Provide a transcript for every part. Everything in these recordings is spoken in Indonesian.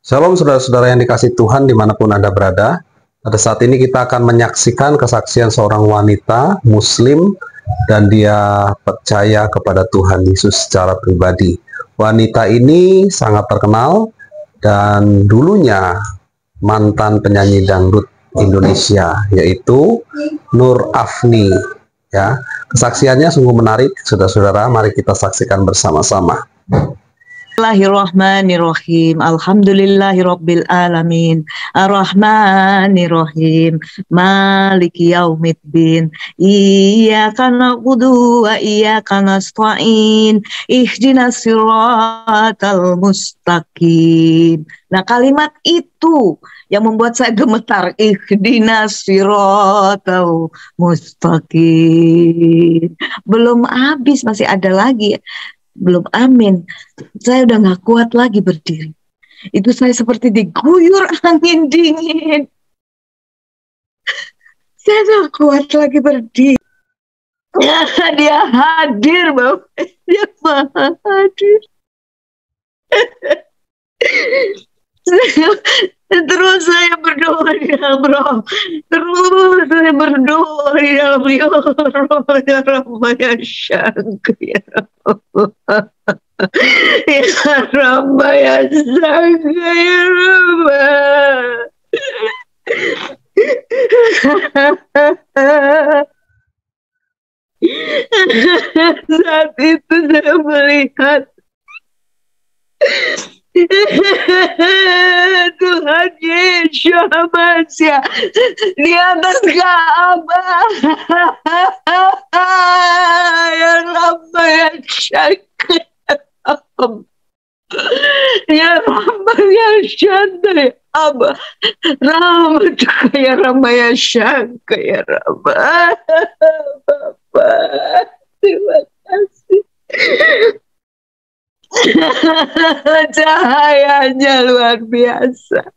Shalom saudara-saudara yang dikasih Tuhan dimanapun Anda berada. Pada saat ini kita akan menyaksikan kesaksian seorang wanita Muslim dan dia percaya kepada Tuhan Yesus secara pribadi. Wanita ini sangat terkenal dan dulunya mantan penyanyi dangdut Indonesia, yaitu Nur Afni. Ya, kesaksiannya sungguh menarik, saudara-saudara. Mari kita saksikan bersama-sama. Bismillahirrahmanirrahim. Alhamdulillahirabbil alamin. Arrahmanirrahim. Maliki yaumiddin. Iyyaka na'budu wa iyyaka nasta'in. Ihdinas siratal mustaqim. Nah, kalimat itu yang membuat saya gemetar. Ihdinas siratal mustaqim. Belum habis, masih ada lagi. Belum, amin. Saya udah gak kuat lagi berdiri. Itu saya seperti diguyur angin dingin. Saya gak kuat lagi berdiri. Ya, dia hadir, Bapak. Dia maha hadir. Terus saya berdoa di dalam roh. Terus saya berdoa di dalam roh. Ya Rabbah, ya Syangka, ya Rabbah. Ya Rabbah, ya Syangka, ya Rabbah. Saat itu saya melihat Tuhan Yesus Masya di atas Ka'bah. Ya Rabbah, ya Syakir, ya Rabbah, ya Syakir, ya Abah, rahmatuka ya Rabbah, ya Syakir, ya Rabbah. Bapak, terima kasih. Cahayanya luar biasa.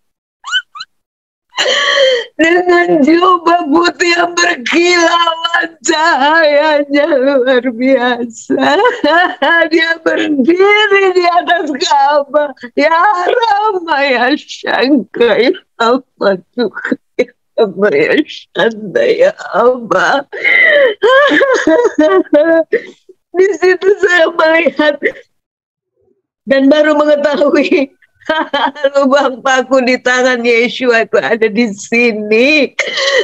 Dengan jubah putih yang berkilauan, cahayanya luar biasa. Dia berdiri di atas Ka'bah. Ya Rabbah, ya Syangka, ya Abah, ya Syanda, ya Abah. Di situ saya melihat dan baru mengetahui lubang paku di tangan Yeshua itu ada di sini,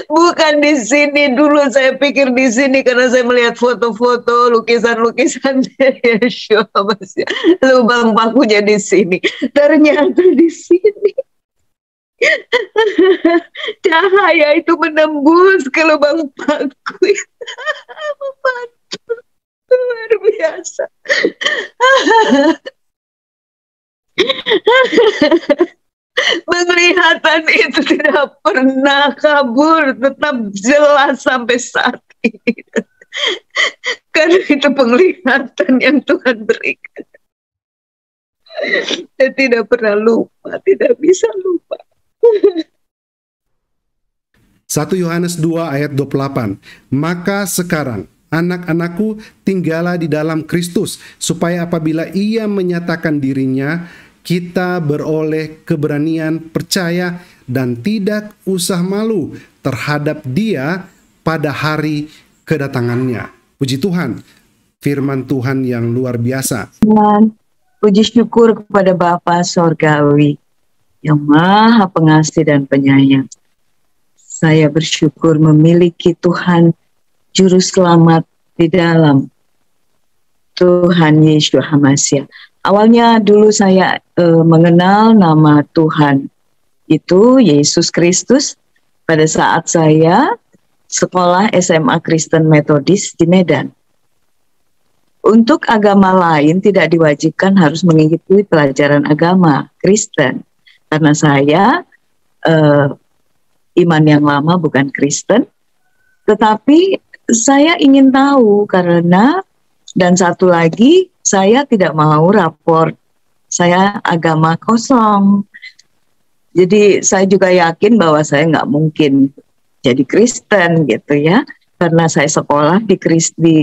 bukan di sini. Dulu saya pikir di sini karena saya melihat foto-foto, lukisan-lukisan Yeshua, lubang pakunya di sini. Ternyata di sini cahaya itu menembus ke lubang paku. Luar biasa. Penglihatan itu tidak pernah kabur, tetap jelas sampai saat ini. Karena itu penglihatan yang Tuhan berikan. Saya tidak pernah lupa, tidak bisa lupa. 1 Yohanes 2 ayat 28. Maka sekarang anak-anakku, tinggallah di dalam Kristus, supaya apabila ia menyatakan dirinya, kita beroleh keberanian percaya dan tidak usah malu terhadap dia pada hari kedatangannya. Puji Tuhan, firman Tuhan yang luar biasa. Puji syukur kepada Bapa Sorgawi yang Maha Pengasih dan Penyayang. Saya bersyukur memiliki Tuhan Juru Selamat di dalam Tuhan Yesus Hamasya. Awalnya dulu saya mengenal nama Tuhan itu Yesus Kristus pada saat saya sekolah SMA Kristen Metodis di Medan. Untuk agama lain tidak diwajibkan harus mengikuti pelajaran agama Kristen. Karena saya iman yang lama bukan Kristen. Tetapi saya ingin tahu karena, dan satu lagi, saya tidak mau rapor. Saya agama kosong. Jadi saya juga yakin bahwa saya nggak mungkin jadi Kristen gitu ya. Karena saya sekolah di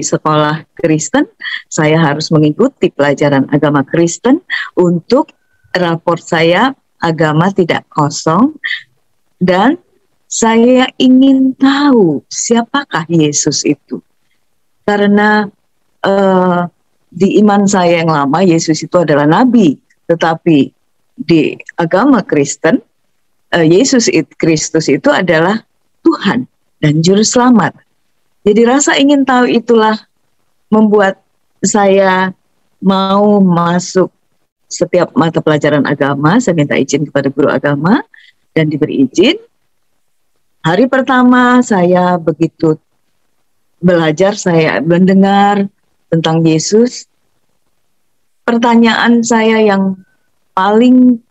sekolah Kristen, saya harus mengikuti pelajaran agama Kristen untuk rapor saya agama tidak kosong, dan saya ingin tahu siapakah Yesus itu. Karena di iman saya yang lama, Yesus itu adalah nabi, tetapi di agama Kristen, Yesus Kristus itu adalah Tuhan dan Juru Selamat. Jadi rasa ingin tahu itulah membuat saya mau masuk setiap mata pelajaran agama. Saya minta izin kepada guru agama dan diberi izin. Hari pertama saya begitu belajar, saya mendengar tentang Yesus. Pertanyaan saya yang paling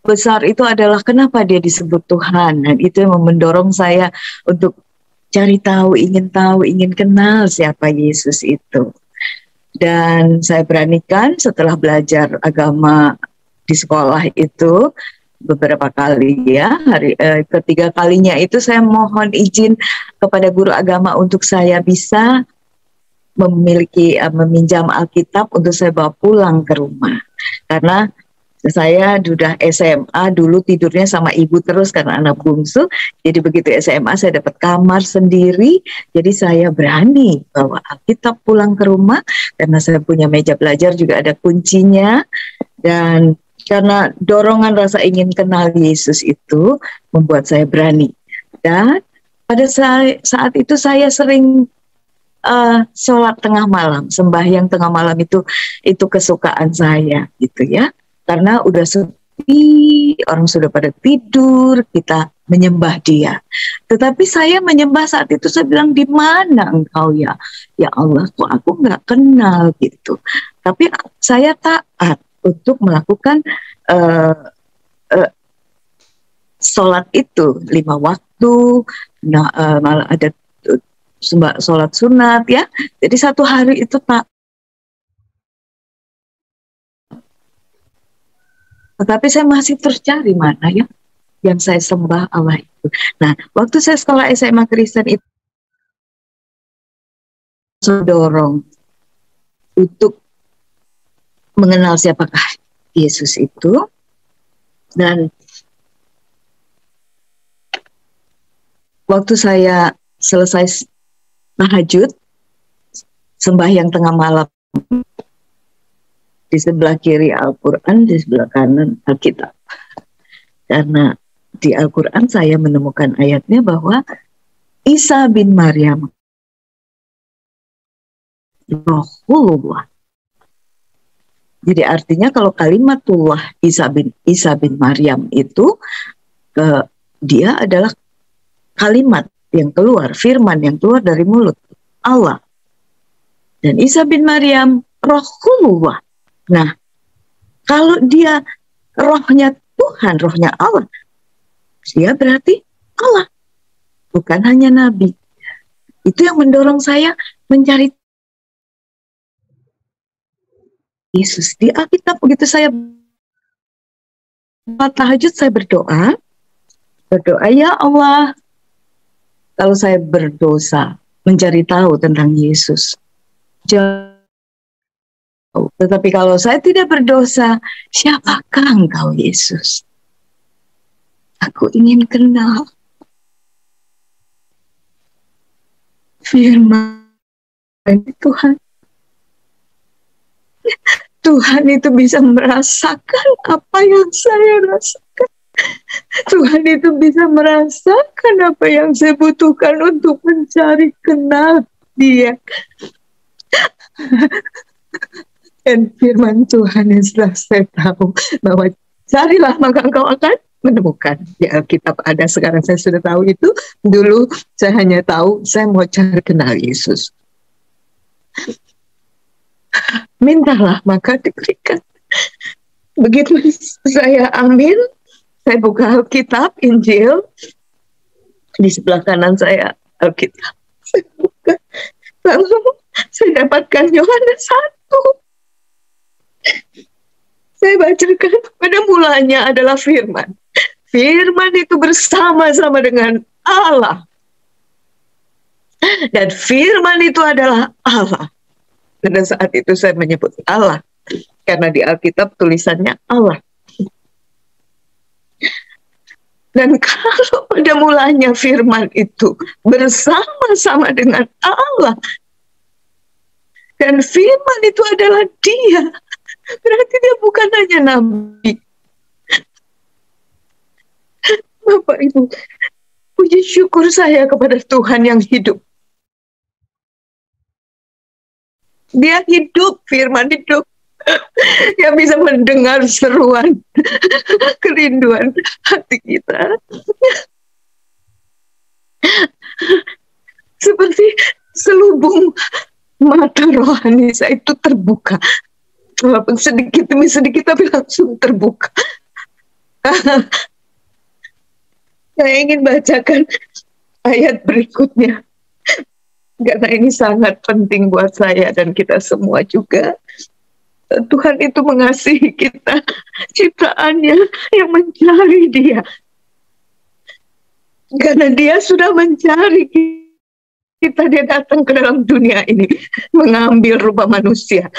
besar itu adalah kenapa dia disebut Tuhan, dan itu yang mendorong saya untuk cari tahu, ingin kenal siapa Yesus itu. Dan saya beranikan setelah belajar agama di sekolah itu beberapa kali ya, ketiga kalinya itu saya mohon izin kepada guru agama untuk saya bisa meminjam Alkitab untuk saya bawa pulang ke rumah. Karena saya sudah SMA dulu tidurnya sama ibu terus karena anak bungsu. Jadi begitu SMA saya dapat kamar sendiri. Jadi saya berani bawa Alkitab pulang ke rumah karena saya punya meja belajar juga ada kuncinya. Dan karena dorongan rasa ingin kenal Yesus itu membuat saya berani. Dan pada saat itu saya sering sholat tengah malam, sembahyang tengah malam itu kesukaan saya gitu ya. Karena udah sepi, orang sudah pada tidur, kita menyembah dia. Tetapi saya menyembah saat itu, saya bilang, di mana engkau ya? Ya Allah, kok aku nggak kenal gitu. Tapi saya taat untuk melakukan sholat itu 5 waktu, malah ada sholat sunat ya. Jadi satu hari itu tetapi saya masih terus cari mana ya yang saya sembah Allah itu. Nah, waktu saya sekolah SMA Kristen itu dorong untuk mengenal siapakah Yesus itu. Dan waktu saya selesai tahajud, sembahyang tengah malam, di sebelah kiri Al-Quran, di sebelah kanan Alkitab. Karena di Al-Quran saya menemukan ayatnya bahwa Isa bin Maryam Rasulullah. Jadi artinya kalau kalimatullah Isa bin Maryam itu dia adalah kalimat yang keluar, firman yang keluar dari mulut Allah. Dan Isa bin Maryam Rasulullah. Nah, kalau dia rohnya Tuhan, rohnya Allah, dia berarti Allah, bukan hanya nabi. Itu yang mendorong saya mencari Yesus. Di Alkitab begitu saya tahajud, saya berdoa, ya Allah, kalau saya berdosa, mencari tahu tentang Yesus. Tetapi kalau saya tidak berdosa, siapakah engkau Yesus? Aku ingin kenal firman Tuhan. Tuhan itu bisa merasakan apa yang saya rasakan. Tuhan itu bisa merasakan apa yang saya butuhkan untuk mencari kenal Dia. Dan firman Tuhan yang setelah saya tahu bahwa carilah maka engkau akan menemukan. Di Alkitab ada, sekarang saya sudah tahu itu. Dulu saya hanya tahu saya mau cari kenal Yesus. Mintalah maka diberikan. Begitu saya ambil, saya buka Alkitab, Injil. Di sebelah kanan saya Alkitab. Saya buka. Lalu saya dapatkan Yohanes 1. Saya bacakan, pada mulanya adalah firman. Firman itu bersama-sama dengan Allah. Dan firman itu adalah Allah. Pada saat itu saya menyebut Allah. Karena di Alkitab tulisannya Allah. Dan kalau pada mulanya firman itu bersama-sama dengan Allah, dan firman itu adalah dia, berarti dia bukan hanya nabi. Bapak Ibu, puji syukur saya kepada Tuhan yang hidup. Dia hidup, firman hidup, yang bisa mendengar seruan kerinduan hati kita. Seperti selubung mata rohani saya itu terbuka. Walaupun sedikit demi sedikit, tapi langsung terbuka. Saya ingin bacakan ayat berikutnya, karena ini sangat penting buat saya dan kita semua juga. Tuhan itu mengasihi kita, ciptaannya yang mencari dia. Karena dia sudah mencari kita, dia datang ke dalam dunia ini, mengambil rupa manusia.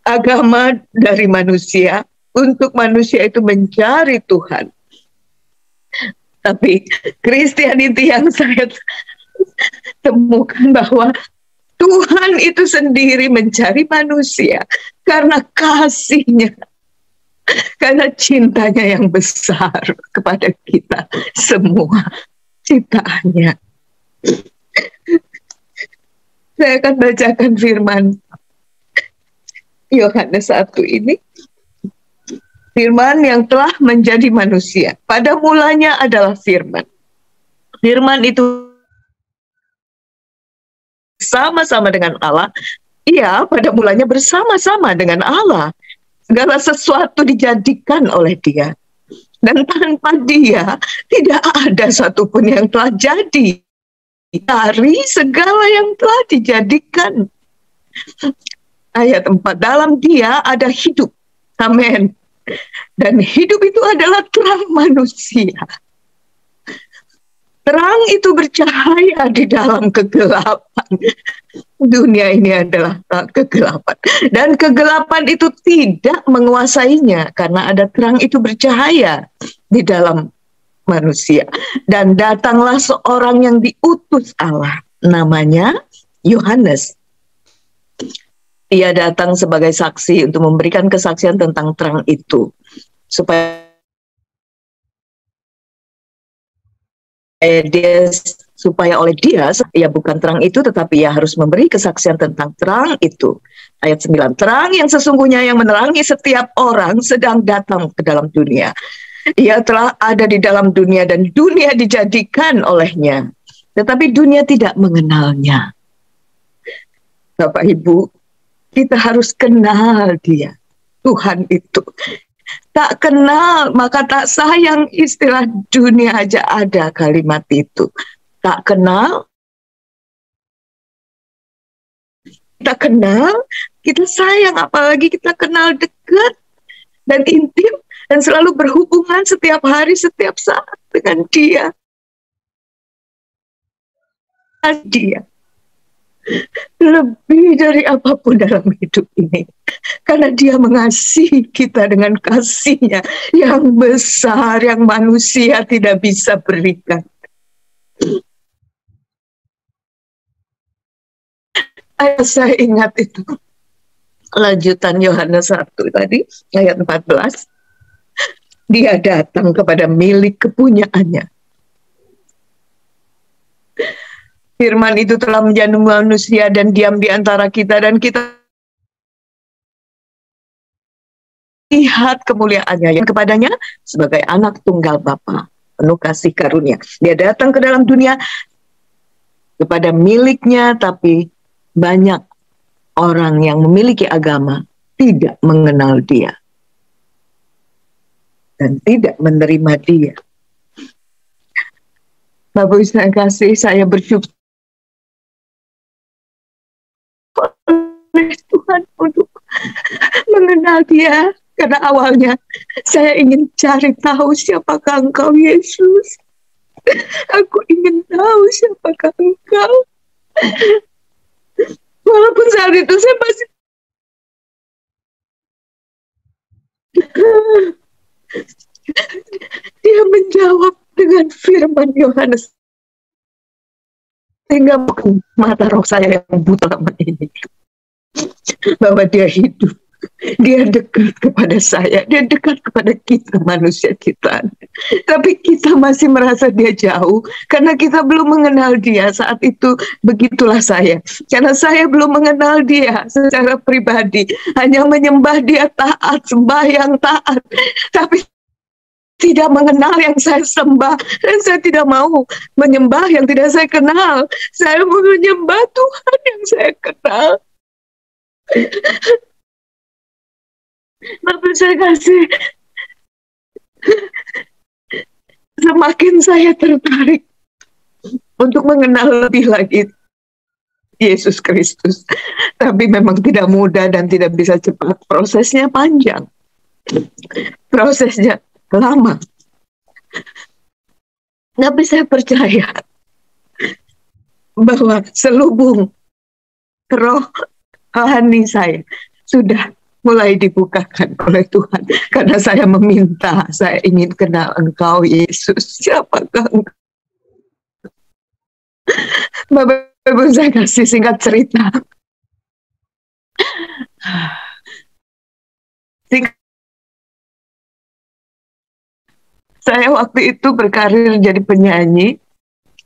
Agama dari manusia, untuk manusia itu mencari Tuhan. Tapi Kristianiti yang saya temukan bahwa Tuhan itu sendiri mencari manusia karena kasihnya, karena cintanya yang besar kepada kita semua ciptaannya. Saya akan bacakan firman Yohanes 1 ini. Firman yang telah menjadi manusia. Pada mulanya adalah firman. Firman itu sama-sama dengan Allah. Ia pada mulanya bersama-sama dengan Allah. Segala sesuatu dijadikan oleh dia. Dan tanpa dia tidak ada satupun yang telah jadi. Dari segala yang telah dijadikan. Ayat 4. Dalam dia ada hidup. Amin. Dan hidup itu adalah terang manusia. Terang itu bercahaya di dalam kegelapan. Dunia ini adalah kegelapan. Dan kegelapan itu tidak menguasainya. Karena ada terang itu bercahaya di dalam manusia. Dan datanglah seorang yang diutus Allah. Namanya Yohanes. Ia datang sebagai saksi untuk memberikan kesaksian tentang terang itu. Supaya oleh dia, ia bukan terang itu, tetapi ia harus memberi kesaksian tentang terang itu. Ayat 9, terang yang sesungguhnya yang menerangi setiap orang sedang datang ke dalam dunia. Ia telah ada di dalam dunia dan dunia dijadikan olehnya. Tetapi dunia tidak mengenalnya. Bapak Ibu, kita harus kenal dia, Tuhan itu. Tak kenal, maka tak sayang, istilah dunia aja ada kalimat itu. Tak kenal, kita kenal, kita sayang, apalagi kita kenal dekat dan intim, dan selalu berhubungan setiap hari, setiap saat dengan dia. Dia lebih dari apapun dalam hidup ini, karena dia mengasihi kita dengan kasihnya yang besar, yang manusia tidak bisa berikan. Saya ingat itu lanjutan Yohanes 1 tadi ayat 14. Dia datang kepada milik kepunyaannya. Firman itu telah menjadi manusia dan diam di antara kita, dan kita lihat kemuliaannya yang kepadanya sebagai anak tunggal Bapa, penuh kasih karunia. Dia datang ke dalam dunia kepada miliknya, tapi banyak orang yang memiliki agama tidak mengenal dia dan tidak menerima dia. Bapak Ibu saya kasih, saya bersyukur oleh Tuhan untuk mengenal dia, karena awalnya saya ingin cari tahu siapakah Engkau, Yesus. Aku ingin tahu siapakah Engkau. Walaupun saat itu saya masih firman Yohanes, sehingga mata roh saya yang buta lama ini, bahwa dia hidup, dia dekat kepada saya, dia dekat kepada kita manusia kita. Tapi kita masih merasa dia jauh, karena kita belum mengenal dia saat itu. Begitulah saya, karena saya belum mengenal dia secara pribadi, hanya menyembah dia taat, sembahyang taat, tapi tidak mengenal yang saya sembah. Dan saya tidak mau menyembah yang tidak saya kenal. Saya mau menyembah Tuhan yang saya kenal. Bapak saya kasih, semakin saya tertarik untuk mengenal lebih lagi Yesus Kristus. Tapi memang tidak mudah dan tidak bisa cepat. Prosesnya panjang. Prosesnya lama. Tapi saya percaya bahwa selubung rohani saya sudah mulai dibukakan oleh Tuhan. Karena saya meminta, saya ingin kenal Engkau Yesus. Siapakah Engkau? Bapak Ibu, saya kasih singkat cerita. Saya waktu itu berkarir jadi penyanyi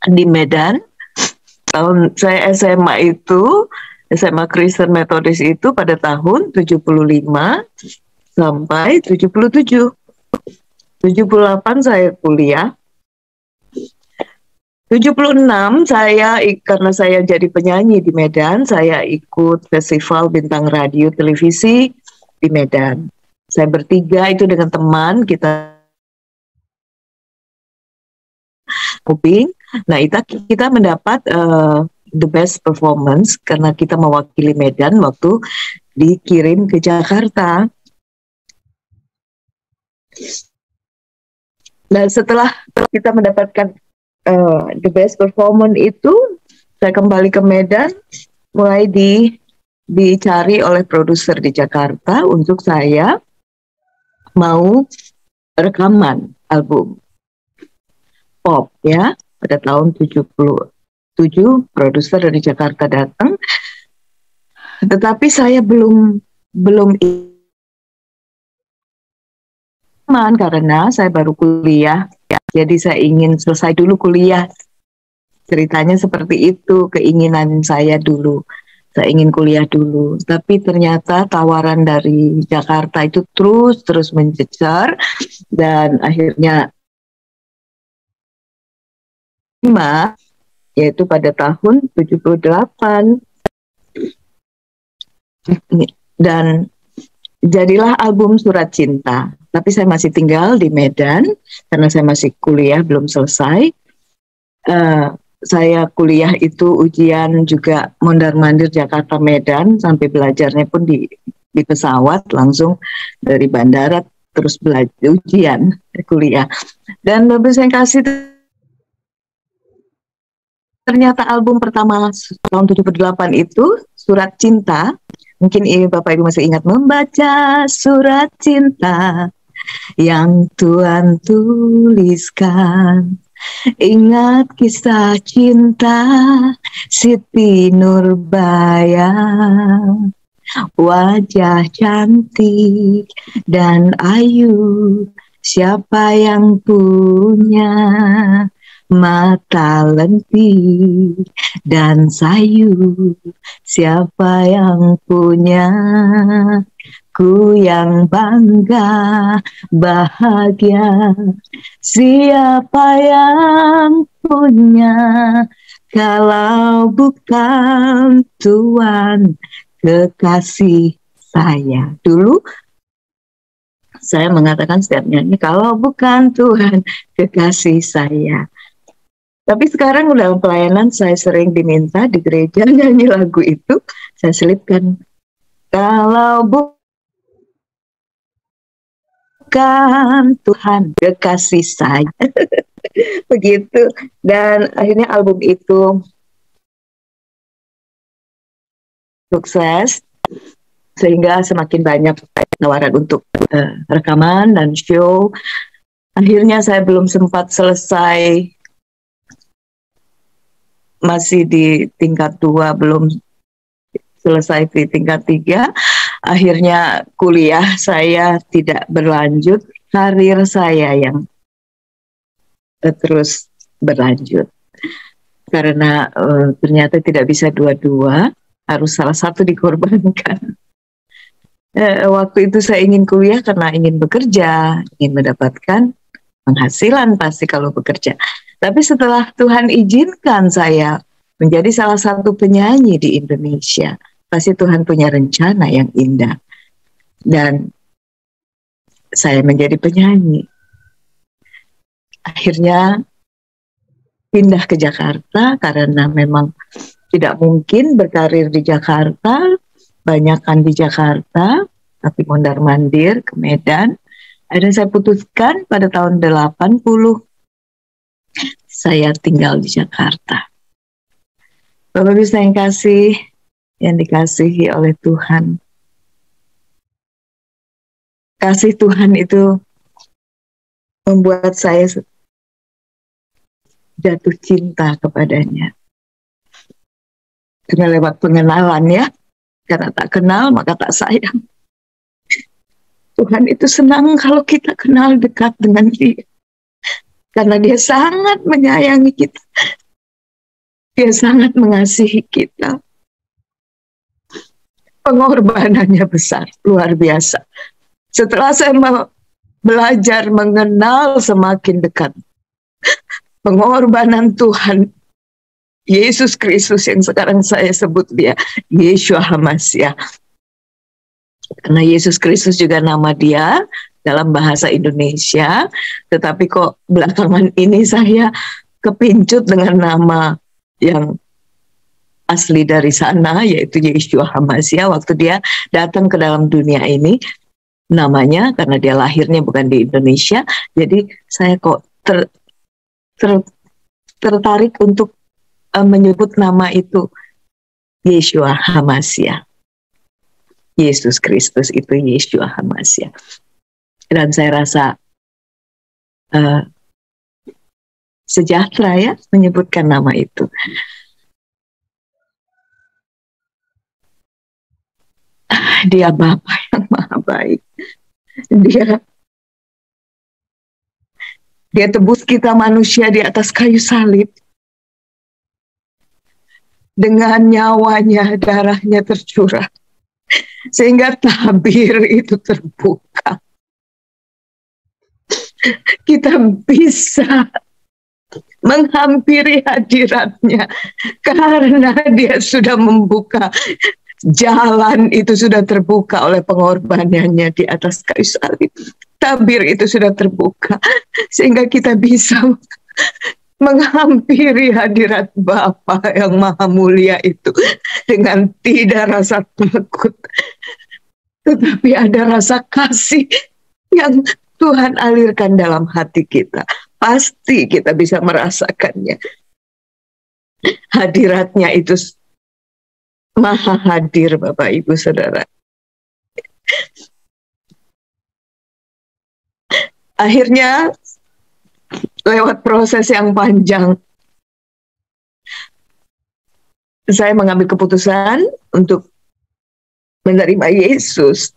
di Medan. Tahun saya SMA itu, SMA Kristen Metodis itu pada tahun 75 sampai 77. 78 saya kuliah. 76 saya, karena saya jadi penyanyi di Medan, saya ikut festival bintang radio televisi di Medan. Saya bertiga itu dengan teman, kita Uping. Nah, kita mendapat the best performance karena kita mewakili Medan waktu dikirim ke Jakarta. Dan setelah kita mendapatkan the best performance itu, saya kembali ke Medan, mulai dicari oleh produser di Jakarta untuk saya mau rekaman album pop ya. Pada tahun 77 produser dari Jakarta datang, tetapi saya belum iman karena saya baru kuliah, jadi saya ingin selesai dulu kuliah. Ceritanya seperti itu, keinginan saya dulu. Saya ingin kuliah dulu, tapi ternyata tawaran dari Jakarta itu terus mencecar, dan akhirnya yaitu pada tahun 78, dan jadilah album Surat Cinta. Tapi saya masih tinggal di Medan karena saya masih kuliah belum selesai. Saya kuliah itu ujian juga mondar-mandir Jakarta Medan, sampai belajarnya pun di pesawat langsung dari bandara terus belajar ujian kuliah. Dan Bapak saya kasih, ternyata album pertama tahun 78 itu Surat Cinta. Mungkin Bapak Ibu masih ingat, membaca surat cinta yang Tuhan tuliskan. Ingat kisah cinta Siti Nurbaya, wajah cantik dan ayu, siapa yang punya mata lentik dan sayu, siapa yang punya, ku yang bangga bahagia, siapa yang punya, kalau bukan Tuhan kekasih saya. Dulu saya mengatakan setiap nyanyi, kalau bukan Tuhan kekasih saya. Tapi sekarang dalam pelayanan saya sering diminta di gereja nyanyi lagu itu, saya selipkan, kalau bukan Tuhan kekasih saya. Begitu. Dan akhirnya album itu sukses, sehingga semakin banyak tawaran untuk rekaman dan show. Akhirnya saya belum sempat selesai masih di tingkat 2, belum selesai di tingkat 3. Akhirnya kuliah saya tidak berlanjut, karir saya yang terus berlanjut. Karena ternyata tidak bisa dua-dua, harus salah satu dikorbankan. Waktu itu saya ingin kuliah karena ingin bekerja, ingin mendapatkan penghasilan pasti kalau bekerja. Tapi setelah Tuhan izinkan saya menjadi salah satu penyanyi di Indonesia, pasti Tuhan punya rencana yang indah. Dan saya menjadi penyanyi. Akhirnya pindah ke Jakarta karena memang tidak mungkin berkarir di Jakarta, banyakkan di Jakarta, tapi mondar-mandir ke Medan. Akhirnya saya putuskan pada tahun 80 saya tinggal di Jakarta. Bapak Ibu yang kasih, yang dikasihi oleh Tuhan. Kasih Tuhan itu membuat saya jatuh cinta kepadanya. Karena lewat pengenalan ya, karena tak kenal maka tak sayang. Tuhan itu senang kalau kita kenal dekat dengan Dia. Karena Dia sangat menyayangi kita. Dia sangat mengasihi kita. Pengorbanannya besar, luar biasa. Setelah saya belajar mengenal semakin dekat pengorbanan Tuhan Yesus Kristus yang sekarang saya sebut Dia Yeshua HaMashiach. Karena Yesus Kristus juga nama Dia dalam bahasa Indonesia, tetapi kok belakangan ini saya kepincut dengan nama yang asli dari sana, yaitu Yeshua HaMashiach. Waktu Dia datang ke dalam dunia ini, namanya karena Dia lahirnya bukan di Indonesia, jadi saya kok tertarik untuk menyebut nama itu Yeshua HaMashiach. Yesus Kristus itu Yeshua HaMashiach. Dan saya rasa sejahtera ya menyebutkan nama itu. Dia Bapa yang Maha Baik. Dia tebus kita manusia di atas kayu salib. Dengan nyawanya, darahnya tercurah. Sehingga tabir itu terbuka. Kita bisa menghampiri hadiratnya. Karena Dia sudah membuka jalan, itu sudah terbuka oleh pengorbanannya di atas kayu salib. Tabir itu sudah terbuka. Sehingga kita bisa menghampiri hadirat Bapa yang Maha Mulia itu dengan tidak rasa takut, tetapi ada rasa kasih yang Tuhan alirkan dalam hati kita. Pasti kita bisa merasakannya. Hadiratnya itu maha hadir, Bapak Ibu Saudara. Akhirnya lewat proses yang panjang, saya mengambil keputusan untuk menerima Yesus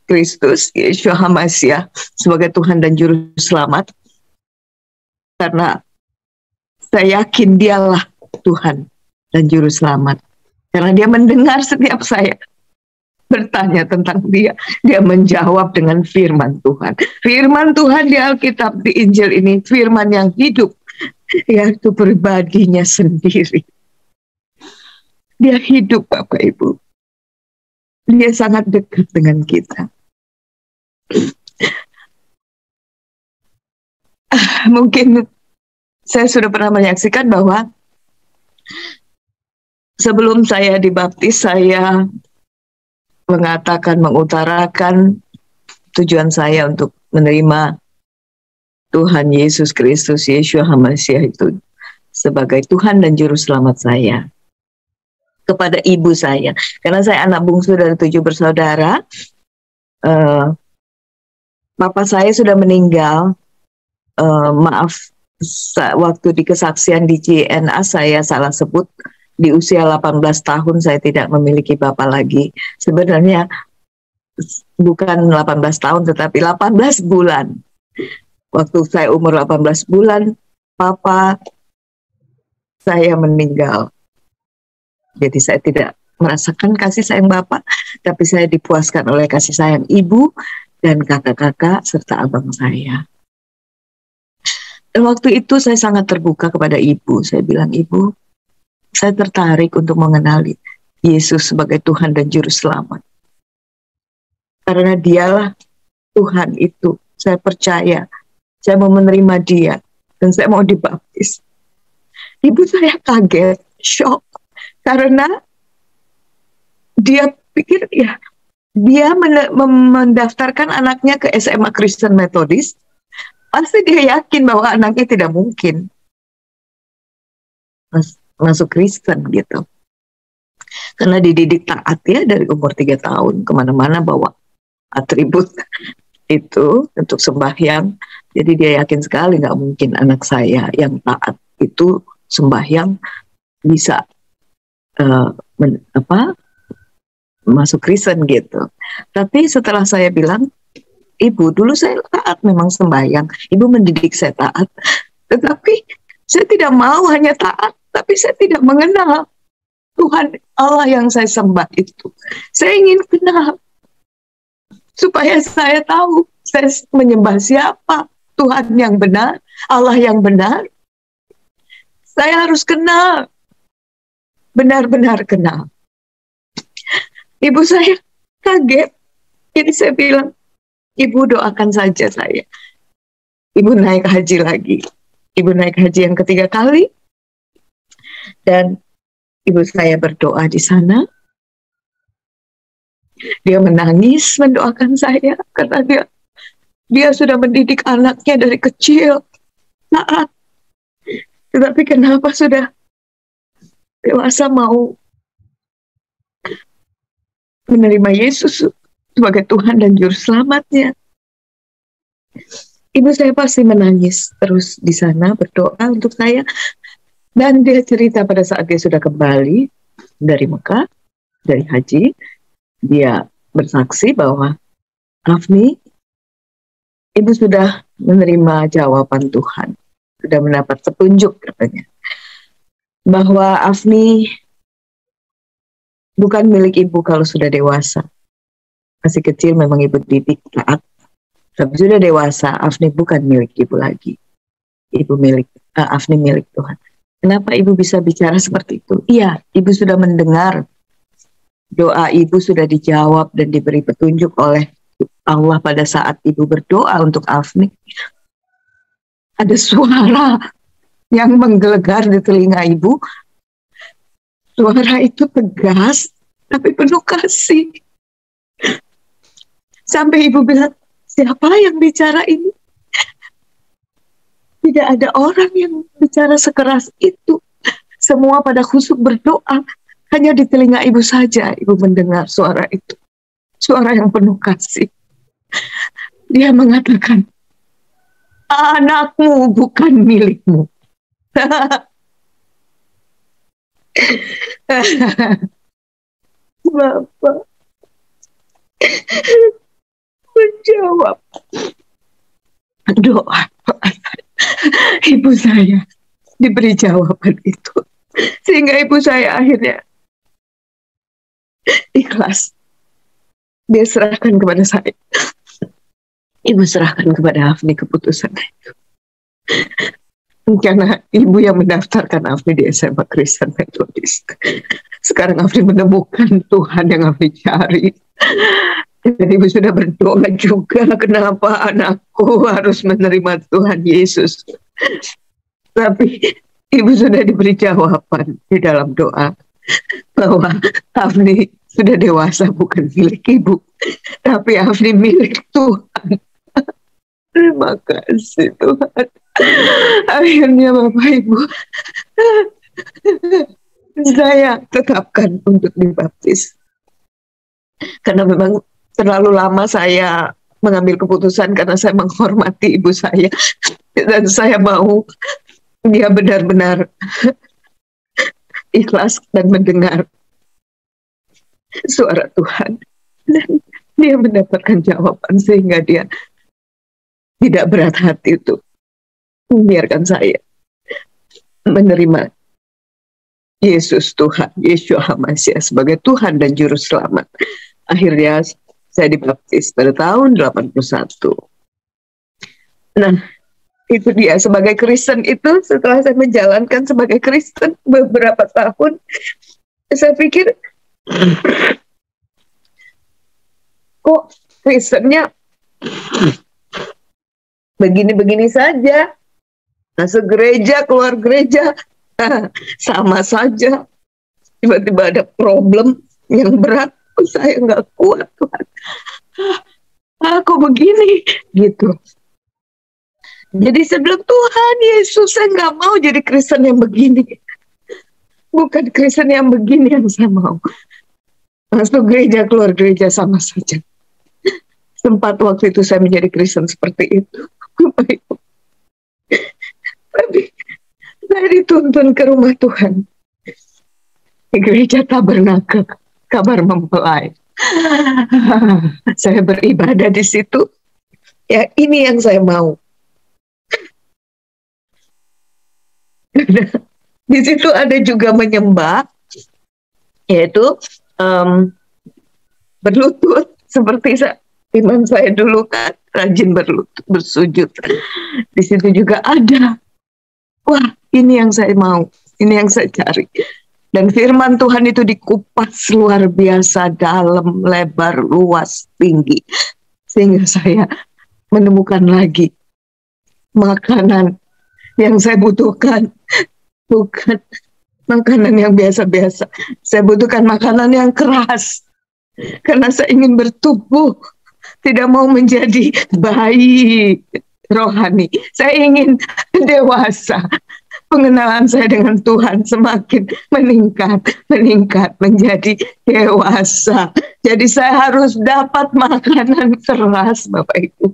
Kristus, Yeshua HaMashiach sebagai Tuhan dan Juru Selamat. Karena saya yakin Dialah Tuhan dan Juru Selamat. Karena Dia mendengar setiap saya bertanya tentang Dia. Dia menjawab dengan firman Tuhan. Firman Tuhan di Alkitab, di Injil ini, firman yang hidup, yaitu pribadinya sendiri. Dia hidup, Bapak Ibu. Dia sangat dekat dengan kita. Mungkin saya sudah pernah menyaksikan bahwa sebelum saya dibaptis, saya mengutarakan tujuan saya untuk menerima Tuhan Yesus Kristus, Yeshua HaMashiach itu sebagai Tuhan dan Juru Selamat saya. Kepada ibu saya, karena saya anak bungsu dari 7 bersaudara, Bapak saya sudah meninggal, waktu di kesaksian di JNA saya salah sebut di usia 18 tahun saya tidak memiliki bapak lagi. Sebenarnya bukan 18 tahun tetapi 18 bulan. Waktu saya umur 18 bulan, papa saya meninggal. Jadi saya tidak merasakan kasih sayang bapak, tapi saya dipuaskan oleh kasih sayang ibu dan kakak-kakak serta abang saya. Dan waktu itu saya sangat terbuka kepada ibu. Saya bilang, ibu, saya tertarik untuk mengenali Yesus sebagai Tuhan dan Juru Selamat. Karena dialah Tuhan itu. Saya percaya, saya mau menerima dia, dan saya mau dibaptis. Ibu saya kaget, shock, karena dia pikir ya, dia mendaftarkan anaknya ke SMA Kristen Metodis, pasti dia yakin bahwa anaknya tidak mungkin masuk Kristen gitu. Karena dididik taat ya dari umur 3 tahun, kemana-mana bawa atribut itu untuk sembahyang. Jadi dia yakin sekali nggak mungkin anak saya yang taat itu sembahyang bisa masuk Kristen gitu. Tapi setelah saya bilang, ibu dulu saya taat memang sembahyang, ibu mendidik saya taat, tetapi saya tidak mau hanya taat, tapi saya tidak mengenal Tuhan Allah yang saya sembah itu. Saya ingin kenal supaya saya tahu saya menyembah siapa, Tuhan yang benar, Allah yang benar. Saya harus kenal, benar-benar kenal. Ibu saya kaget, jadi saya bilang, ibu doakan saja saya. Ibu naik haji lagi. Ibu naik haji yang ketiga kali. Dan ibu saya berdoa di sana. Dia menangis mendoakan saya karena dia sudah mendidik anaknya dari kecil. Taat. Tetapi kenapa sudah dewasa mau menerima Yesus sebagai Tuhan dan Juru Selamatnya. Ibu saya pasti menangis terus di sana berdoa untuk saya. Dan dia cerita pada saat dia sudah kembali dari Mekah, dari haji, dia bersaksi bahwa Afni, ibu sudah menerima jawaban Tuhan, sudah mendapat petunjuk katanya, bahwa Afni bukan milik ibu kalau sudah dewasa. Masih kecil memang ibu didik taat. Tapi sudah dewasa, Afni bukan milik ibu lagi. Afni milik Tuhan. Kenapa ibu bisa bicara seperti itu? Iya, ibu sudah mendengar. Doa ibu sudah dijawab dan diberi petunjuk oleh Allah pada saat ibu berdoa untuk Afni. Ada suara yang menggelegar di telinga ibu. Suara itu tegas, tapi penuh kasih. Sampai ibu bilang, siapa yang bicara ini? Tidak ada orang yang bicara sekeras itu. Semua pada khusyuk berdoa. Hanya di telinga ibu saja ibu mendengar suara itu. Suara yang penuh kasih. Dia mengatakan, anakmu bukan milikmu. Bapak menjawab doa ibu saya, diberi jawaban itu, sehingga ibu saya akhirnya ikhlas. Dia serahkan kepada saya, ibu serahkan kepada Afni keputusan itu. Karena ibu yang mendaftarkan Afni di SMA Kristen Metodis. Sekarang Afni menemukan Tuhan yang Afni cari. Dan ibu sudah berdoa juga, kenapa anakku harus menerima Tuhan Yesus. Tapi ibu sudah diberi jawaban di dalam doa bahwa Afni sudah dewasa, bukan milik ibu, tapi Afni milik Tuhan. Terima kasih Tuhan. Akhirnya Bapak Ibu, saya tetapkan untuk dibaptis. Karena memang terlalu lama saya mengambil keputusan karena saya menghormati ibu saya. Dan saya mau dia benar-benar ikhlas dan mendengar suara Tuhan. Dan dia mendapatkan jawaban sehingga dia tidak berat hati untuk membiarkan saya menerima Yesus Tuhan, Yeshua HaMashiach sebagai Tuhan dan Juru Selamat. Akhirnya saya dibaptis pada tahun 81. Nah, itu dia sebagai Kristen itu, setelah saya menjalankan sebagai Kristen beberapa tahun, saya pikir, kok Kristennya begini-begini saja. Masuk gereja, keluar gereja, sama saja. Tiba-tiba ada problem yang berat, saya nggak kuat, Tuhan. Aku begini, gitu. Jadi sebelum Tuhan Yesus, saya nggak mau jadi Kristen yang begini. Bukan Kristen yang begini yang saya mau. Masuk gereja, keluar gereja, sama saja. Sempat waktu itu saya menjadi Kristen seperti itu. Tapi saya dituntun ke rumah Tuhan, di gereja Tabernakel, Kabar Mempelai. Saya beribadah di situ. Ya, ini yang saya mau. Di situ ada juga menyembah, yaitu berlutut, seperti iman saya dulu kan rajin berlutut, bersujud. Di situ juga ada. Wah, ini yang saya mau, ini yang saya cari. Dan firman Tuhan itu dikupas luar biasa, dalam, lebar, luas, tinggi. Sehingga saya menemukan lagi makanan yang saya butuhkan. Bukan makanan yang biasa-biasa. Saya butuhkan makanan yang keras. Karena saya ingin bertumbuh. Tidak mau menjadi bayi rohani. Saya ingin dewasa. Pengenalan saya dengan Tuhan semakin meningkat menjadi dewasa. Jadi saya harus dapat makanan keras, Bapak Ibu.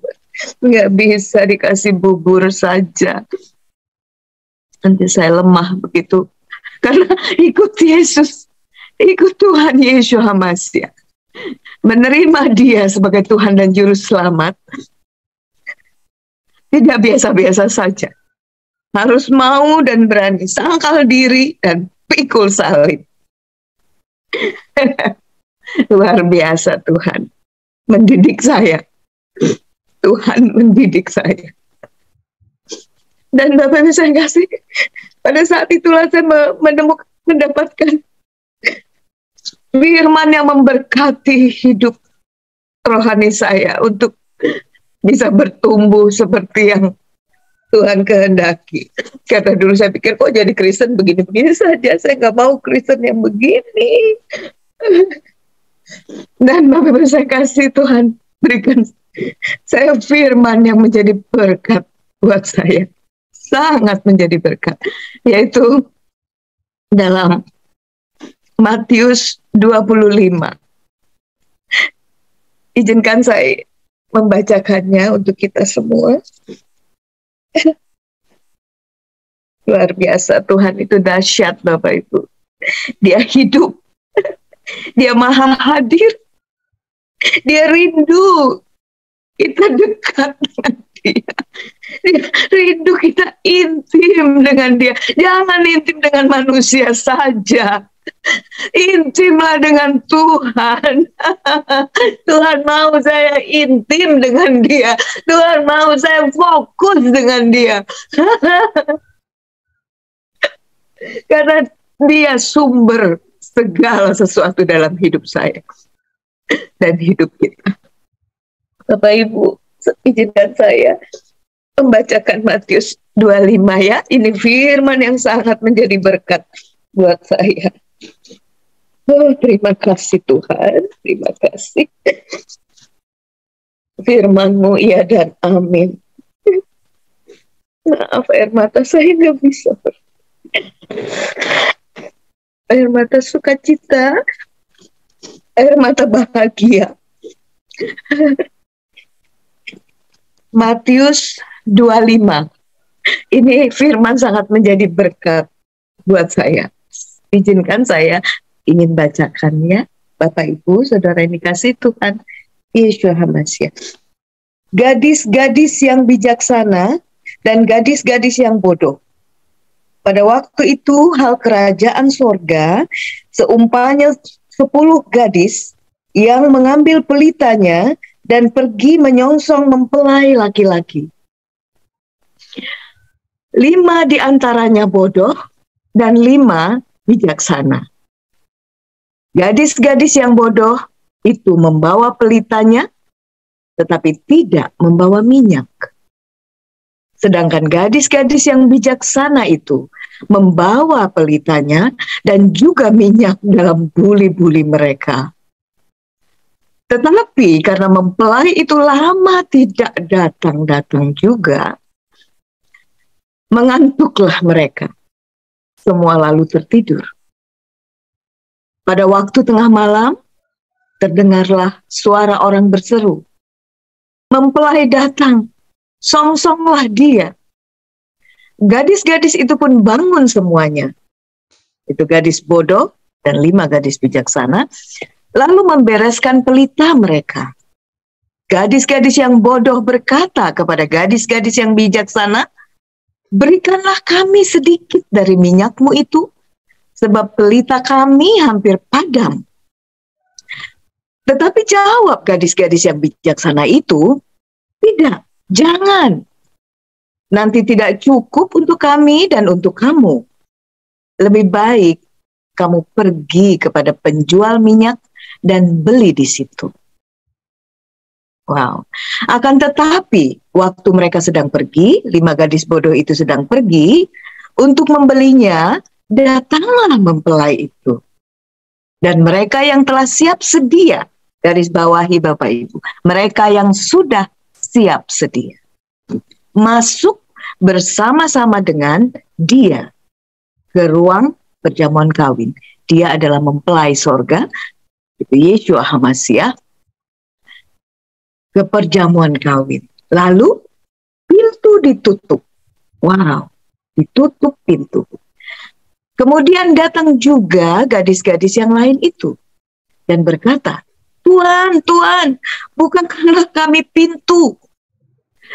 Nggak bisa dikasih bubur saja. Nanti saya lemah begitu. Karena ikut Yesus, ikut Tuhan Yeshua HaMashiach. Menerima dia sebagai Tuhan dan Juru Selamat. Tidak biasa-biasa saja. Harus mau dan berani, sangkal diri dan pikul salib. Luar biasa Tuhan mendidik saya. Tuhan mendidik saya. Dan Bapak Ibu saya kasih, pada saat itulah saya mendapatkan firman yang memberkati hidup rohani saya untuk bisa bertumbuh seperti yang Tuhan kehendaki. Karena dulu saya pikir, kok jadi Kristen begini-begini saja, saya nggak mau Kristen yang begini. Dan Bapak Ibu saya kasih, Tuhan berikan saya firman yang menjadi berkat buat saya, sangat menjadi berkat, yaitu dalam Matius 25. Izinkan saya membacakannya untuk kita semua. Luar biasa, Tuhan itu dahsyat Bapak Ibu. Dia hidup, dia maha hadir, dia rindu kita dekat dengan dia. Dia rindu kita intim dengan dia. Jangan intim dengan manusia saja, intimlah dengan Tuhan. Tuhan mau saya intim dengan dia. Tuhan mau saya fokus dengan dia. Karena dia sumber segala sesuatu dalam hidup saya dan hidup kita. Bapak Ibu, izinkan saya membacakan Matius 25 ya. Ini firman yang sangat menjadi berkat buat saya. Oh, terima kasih Tuhan, terima kasih. Firman-Mu iya dan amin. Maaf, air mata saya nggak bisa. Air mata sukacita, air mata bahagia. Matius 25. Ini firman sangat menjadi berkat buat saya. Izinkan saya ingin bacakan ya, Bapak Ibu, Saudara yang dikasih Tuhan Yesus Hamasiah. Gadis-gadis yang bijaksana dan gadis-gadis yang bodoh. Pada waktu itu hal kerajaan sorga seumpamanya 10 gadis yang mengambil pelitanya dan pergi menyongsong mempelai laki-laki. 5 di antaranya bodoh dan 5 bijaksana. Gadis-gadis yang bodoh itu membawa pelitanya, tetapi tidak membawa minyak. Sedangkan gadis-gadis yang bijaksana itu membawa pelitanya dan juga minyak dalam buli-buli mereka. Tetapi karena mempelai itu lama tidak datang-datang juga, mengantuklah mereka. Semua lalu tertidur. Pada waktu tengah malam, terdengarlah suara orang berseru, "Mempelai datang, songsonglah dia." Gadis-gadis itu pun bangun semuanya. Itu gadis bodoh dan 5 gadis bijaksana, lalu membereskan pelita mereka. Gadis-gadis yang bodoh berkata kepada gadis-gadis yang bijaksana, "Berikanlah kami sedikit dari minyakmu itu, sebab pelita kami hampir padam." Tetapi jawab gadis-gadis yang bijaksana itu, "Tidak, jangan. Nanti tidak cukup untuk kami dan untuk kamu. Lebih baik kamu pergi kepada penjual minyak dan beli di situ." Wow. Akan tetapi, waktu mereka sedang pergi, 5 gadis bodoh itu sedang pergi, untuk membelinya, datanglah mempelai itu. Dan mereka yang telah siap sedia, garis bawahi Bapak Ibu, mereka yang sudah siap sedia, masuk bersama-sama dengan dia ke ruang perjamuan kawin. Dia adalah mempelai sorga, itu Yeshua Hamasiah, ke perjamuan kawin. Lalu pintu ditutup. Wow, ditutup pintu. Kemudian datang juga gadis-gadis yang lain itu dan berkata, "Tuan, Tuan, bukakanlah kami pintu."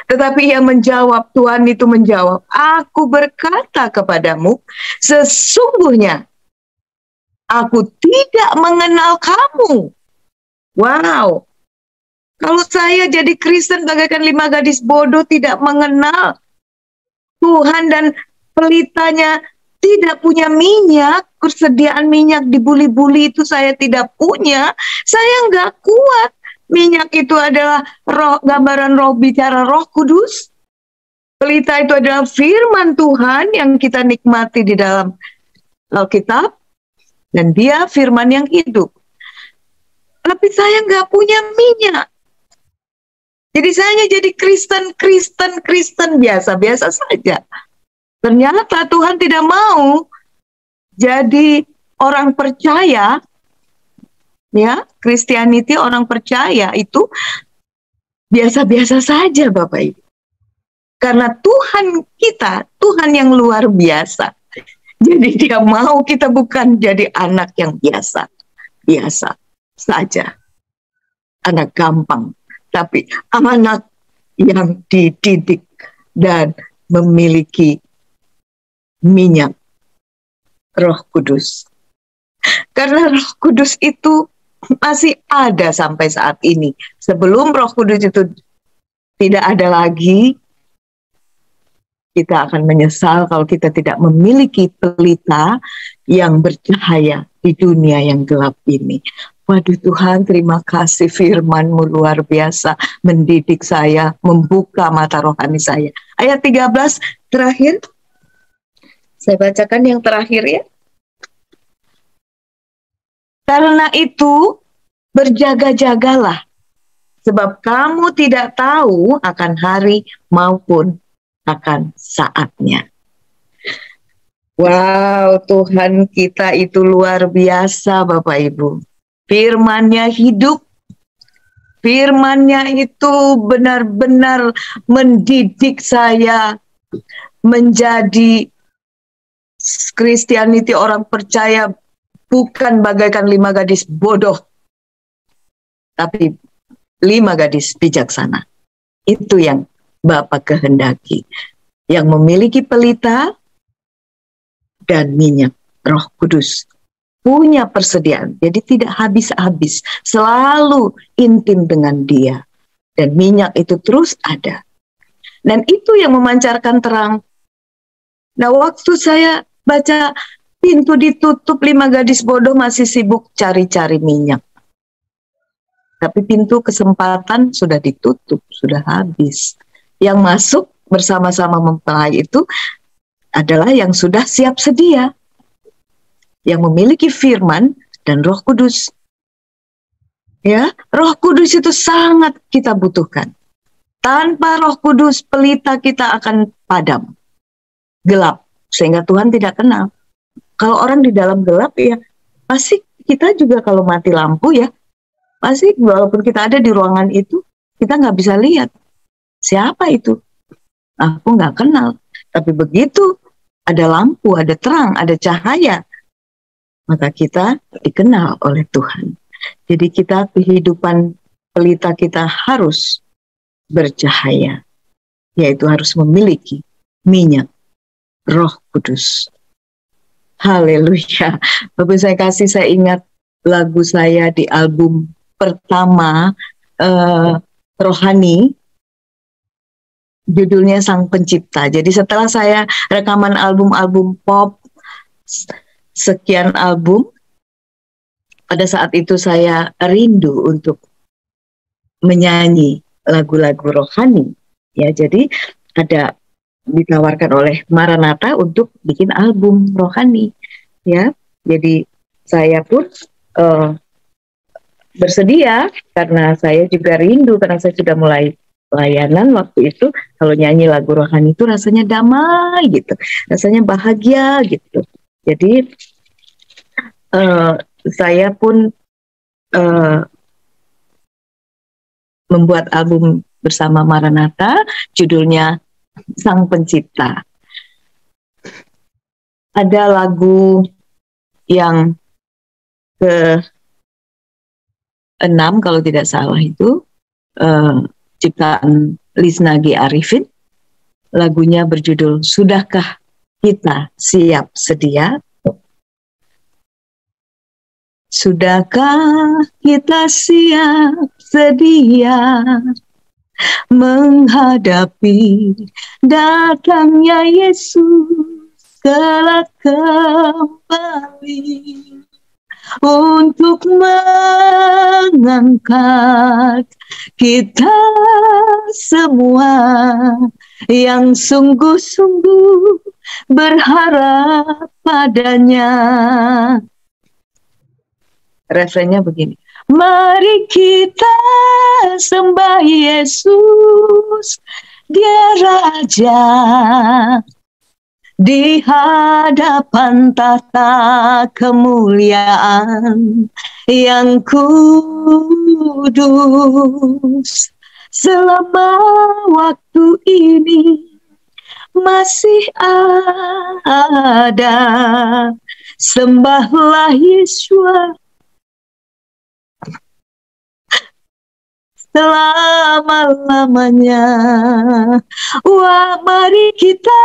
Tetapi ia menjawab, Tuhan itu menjawab, "Aku berkata kepadamu, sesungguhnya aku tidak mengenal kamu." Wow. Kalau saya jadi Kristen bagaikan 5 gadis bodoh tidak mengenal Tuhan dan pelitanya tidak punya minyak, persediaan minyak di buli-buli itu saya tidak punya, saya nggak kuat. Minyak itu adalah roh, gambaran roh, bicara Roh Kudus. Pelita itu adalah firman Tuhan yang kita nikmati di dalam Alkitab, dan dia firman yang hidup. Tapi saya nggak punya minyak. Jadi saya jadi Kristen biasa-biasa saja. Ternyata Tuhan tidak mau jadi orang percaya, ya, Christianity orang percaya itu biasa-biasa saja Bapak Ibu. Karena Tuhan kita, Tuhan yang luar biasa. Jadi dia mau kita bukan jadi anak yang biasa saja. Anak gampang. Tapi anak yang dididik dan memiliki minyak Roh Kudus. Karena Roh Kudus itu masih ada sampai saat ini. Sebelum Roh Kudus itu tidak ada lagi, kita akan menyesal kalau kita tidak memiliki pelita yang bercahaya di dunia yang gelap ini. Waduh Tuhan, terima kasih firman-Mu luar biasa, mendidik saya, membuka mata rohani saya. Ayat 13 terakhir, saya bacakan yang terakhir ya. Karena itu, berjaga-jagalah, sebab kamu tidak tahu akan hari maupun akan saatnya. Wow, Tuhan kita itu luar biasa Bapak Ibu. Firman-Nya hidup, Firman-Nya itu benar-benar mendidik saya menjadi Christianity orang percaya, bukan bagaikan 5 gadis bodoh, tapi 5 gadis bijaksana. Itu yang Bapa kehendaki, yang memiliki pelita dan minyak Roh Kudus, punya persediaan, jadi tidak habis-habis, selalu intim dengan Dia, dan minyak itu terus ada, dan itu yang memancarkan terang. Nah, waktu saya baca pintu ditutup, 5 gadis bodoh masih sibuk cari-cari minyak, tapi pintu kesempatan sudah ditutup, sudah habis. Yang masuk bersama-sama mempelai itu adalah yang sudah siap sedia, yang memiliki firman dan Roh Kudus. Ya, Roh Kudus itu sangat kita butuhkan. Tanpa Roh Kudus, pelita kita akan padam, gelap, sehingga Tuhan tidak kenal. Kalau orang di dalam gelap, ya pasti kita juga kalau mati lampu, ya pasti walaupun kita ada di ruangan itu, kita nggak bisa lihat siapa itu, aku nggak kenal. Tapi begitu ada lampu, ada terang, ada cahaya, maka kita dikenal oleh Tuhan. Jadi kita, kehidupan pelita kita harus bercahaya, yaitu harus memiliki minyak Roh Kudus. Haleluya. Bapak saya kasih, saya ingat lagu saya di album pertama rohani, judulnya Sang Pencipta. Jadi setelah saya rekaman album-album pop, sekian album, pada saat itu saya rindu untuk menyanyi lagu-lagu rohani. Ya, jadi ada ditawarkan oleh Maranatha untuk bikin album rohani. Ya, jadi saya pun bersedia, karena saya juga rindu, karena saya sudah mulai layanan waktu itu. Kalau nyanyi lagu rohani itu rasanya damai gitu, rasanya bahagia gitu. Jadi saya pun membuat album bersama Maranatha, judulnya Sang Pencipta. Ada lagu yang ke-6 kalau tidak salah itu, ciptaan Lisna G. Arifin. Lagunya berjudul Sudahkah Kita Siap Sedia? Sudahkah kita siap sedia menghadapi datangnya Yesus kelak kembali, untuk mengangkat kita semua yang sungguh-sungguh berharap padanya. Refrennya begini, mari kita sembah Yesus, Dia Raja, di hadapan tahta kemuliaan yang kudus. Selama waktu ini masih ada, sembahlah Yesus selama-lamanya. Wah, mari kita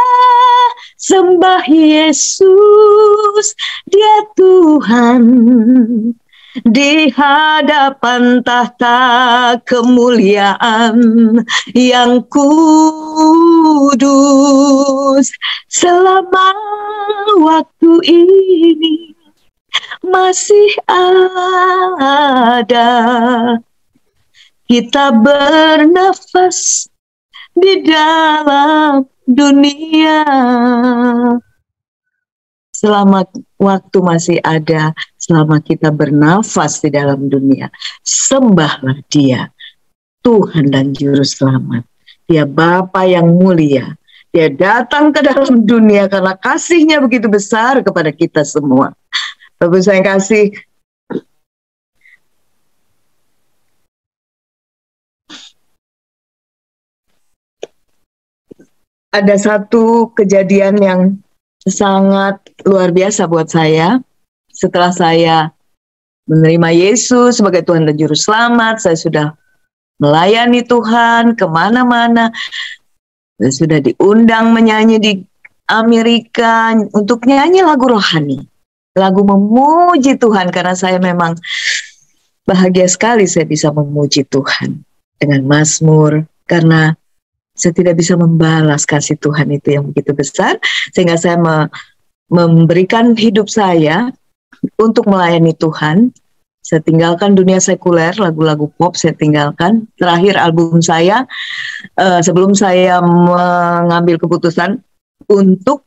sembah Yesus, Dia Tuhan, di hadapan tahta kemuliaan yang kudus. Selama waktu ini masih ada, kita bernafas di dalam dunia. Selama waktu masih ada, selama kita bernafas di dalam dunia, sembahlah Dia, Tuhan dan Juru Selamat. Dia Bapa yang mulia. Dia datang ke dalam dunia karena kasih-Nya begitu besar kepada kita semua. Bapak saya kasih, ada satu kejadian yang sangat luar biasa buat saya. Setelah saya menerima Yesus sebagai Tuhan dan Juru Selamat, saya sudah melayani Tuhan kemana-mana. Saya sudah diundang menyanyi di Amerika untuk nyanyi lagu rohani, lagu memuji Tuhan, karena saya memang bahagia sekali saya bisa memuji Tuhan dengan mazmur, karena saya tidak bisa membalas kasih Tuhan itu yang begitu besar, sehingga saya memberikan hidup saya untuk melayani Tuhan. Saya tinggalkan dunia sekuler, lagu-lagu pop saya tinggalkan. Terakhir album saya, sebelum saya mengambil keputusan untuk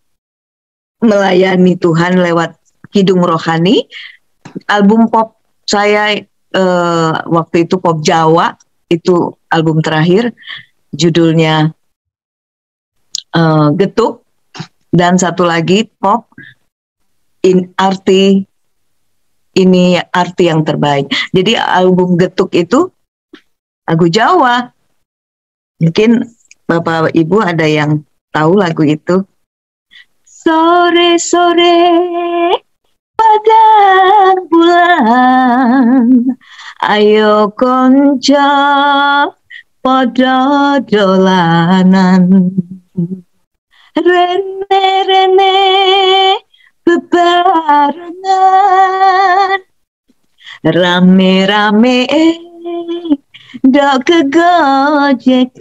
melayani Tuhan lewat Kidung Rohani, album pop saya waktu itu pop Jawa, itu album terakhir, judulnya Getuk, dan satu lagi pop ini arti yang terbaik. Jadi album Getuk itu lagu Jawa. Mungkin Bapak Ibu ada yang tahu lagu itu. Sore-sore pada bulan, ayo konco podo dolanan, rene-rene bebarengan, rame-rame dok kegojekan,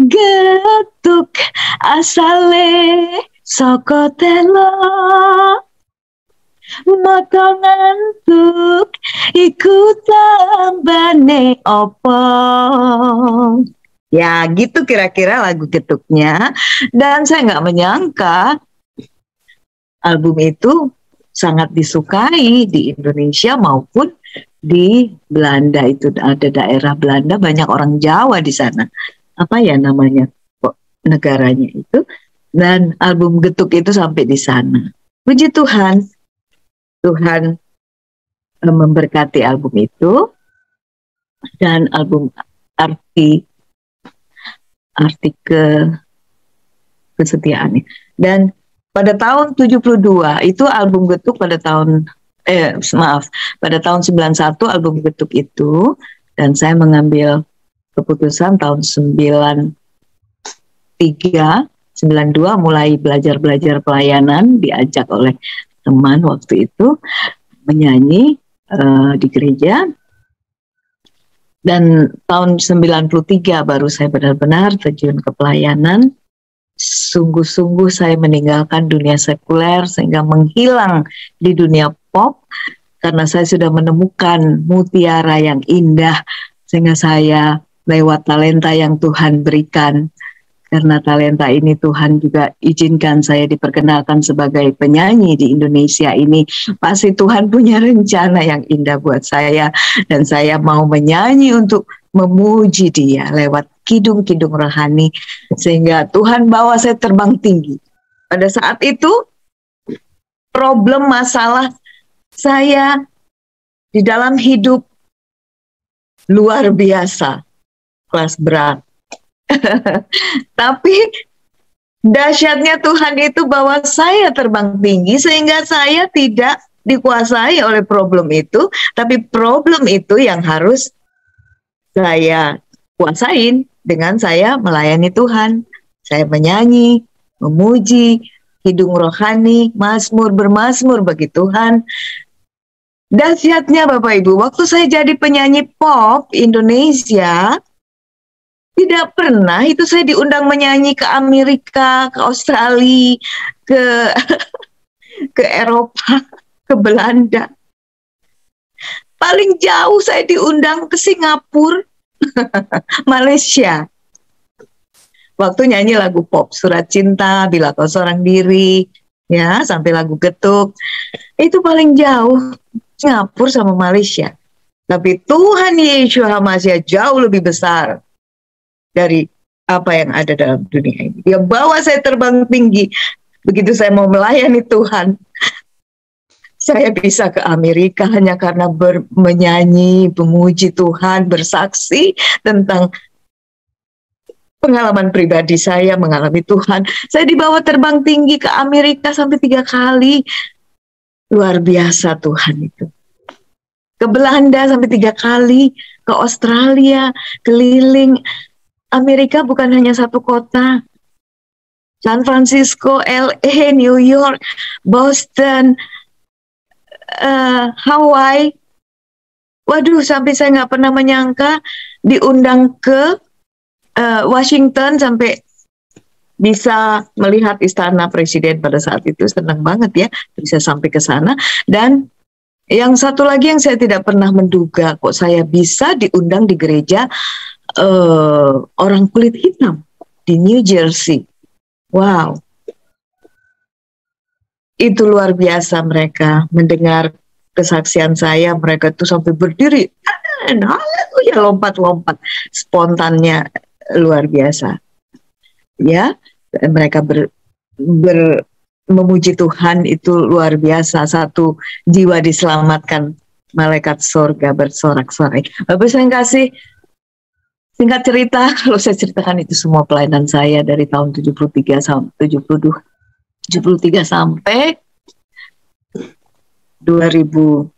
getuk asale saka telo, moto ngantuk iku tambane opo. Ya gitu kira-kira lagu Getuknya. Dan saya nggak menyangka album itu sangat disukai di Indonesia maupun di Belanda. Itu ada daerah Belanda, banyak orang Jawa di sana. Apa ya namanya negaranya itu. Dan album Getuk itu sampai di sana. Puji Tuhan, Tuhan memberkati album itu. Dan album arti kesetiaan. Dan pada tahun 72 itu album Getuk pada tahun pada tahun 91 album Getuk itu, dan saya mengambil keputusan tahun 92 mulai belajar pelayanan, diajak oleh teman waktu itu menyanyi di gereja. Dan tahun 93 baru saya benar-benar terjun ke pelayanan. Sungguh-sungguh saya meninggalkan dunia sekuler sehingga menghilang di dunia pop, karena saya sudah menemukan mutiara yang indah, sehingga saya lewat talenta yang Tuhan berikan. Karena talenta ini Tuhan juga izinkan saya diperkenalkan sebagai penyanyi di Indonesia ini. Pasti Tuhan punya rencana yang indah buat saya. Dan saya mau menyanyi untuk memuji Dia lewat kidung-kidung rohani. Sehingga Tuhan bawa saya terbang tinggi. Pada saat itu, problem masalah saya di dalam hidup luar biasa. Kelas berat. Tapi dahsyatnya Tuhan itu bawa saya terbang tinggi sehingga saya tidak dikuasai oleh problem itu, tapi problem itu yang harus saya kuasain dengan saya melayani Tuhan. Saya menyanyi, memuji, kidung rohani, bermazmur bagi Tuhan. Dahsyatnya Bapak Ibu, waktu saya jadi penyanyi pop Indonesia, tidak pernah itu saya diundang menyanyi ke Amerika, ke Australia, ke Eropa, ke Belanda. Paling jauh saya diundang ke Singapura, Malaysia. Waktu nyanyi lagu pop, Surat Cinta, Bila Kau Seorang Diri, ya sampai lagu Getuk. Itu paling jauh Singapura sama Malaysia. Tapi Tuhan Yesus HaMashiach jauh lebih besar dari apa yang ada dalam dunia ini. Dia bawa saya terbang tinggi. Begitu saya mau melayani Tuhan, saya bisa ke Amerika hanya karena menyanyi, memuji Tuhan, bersaksi tentang pengalaman pribadi saya mengalami Tuhan. Saya dibawa terbang tinggi ke Amerika sampai 3 kali. Luar biasa Tuhan itu. Ke Belanda sampai 3 kali, ke Australia, keliling Amerika bukan hanya satu kota. San Francisco, LA, New York, Boston, Hawaii. Waduh, sampai saya nggak pernah menyangka diundang ke Washington sampai bisa melihat istana presiden pada saat itu. Senang banget ya bisa sampai ke sana. Dan yang satu lagi yang saya tidak pernah menduga, kok saya bisa diundang di gereja orang kulit hitam di New Jersey. Wow, itu luar biasa mereka mendengar kesaksian saya. Mereka tuh sampai berdiri, haleluya, lompat-lompat, spontannya luar biasa. Ya, mereka memuji Tuhan itu luar biasa. Satu jiwa diselamatkan, malaikat surga bersorak-sorai. Bapak saya kasih singkat cerita, kalau saya ceritakan itu semua pelayanan saya dari tahun 73 sampai 73 sampai 2000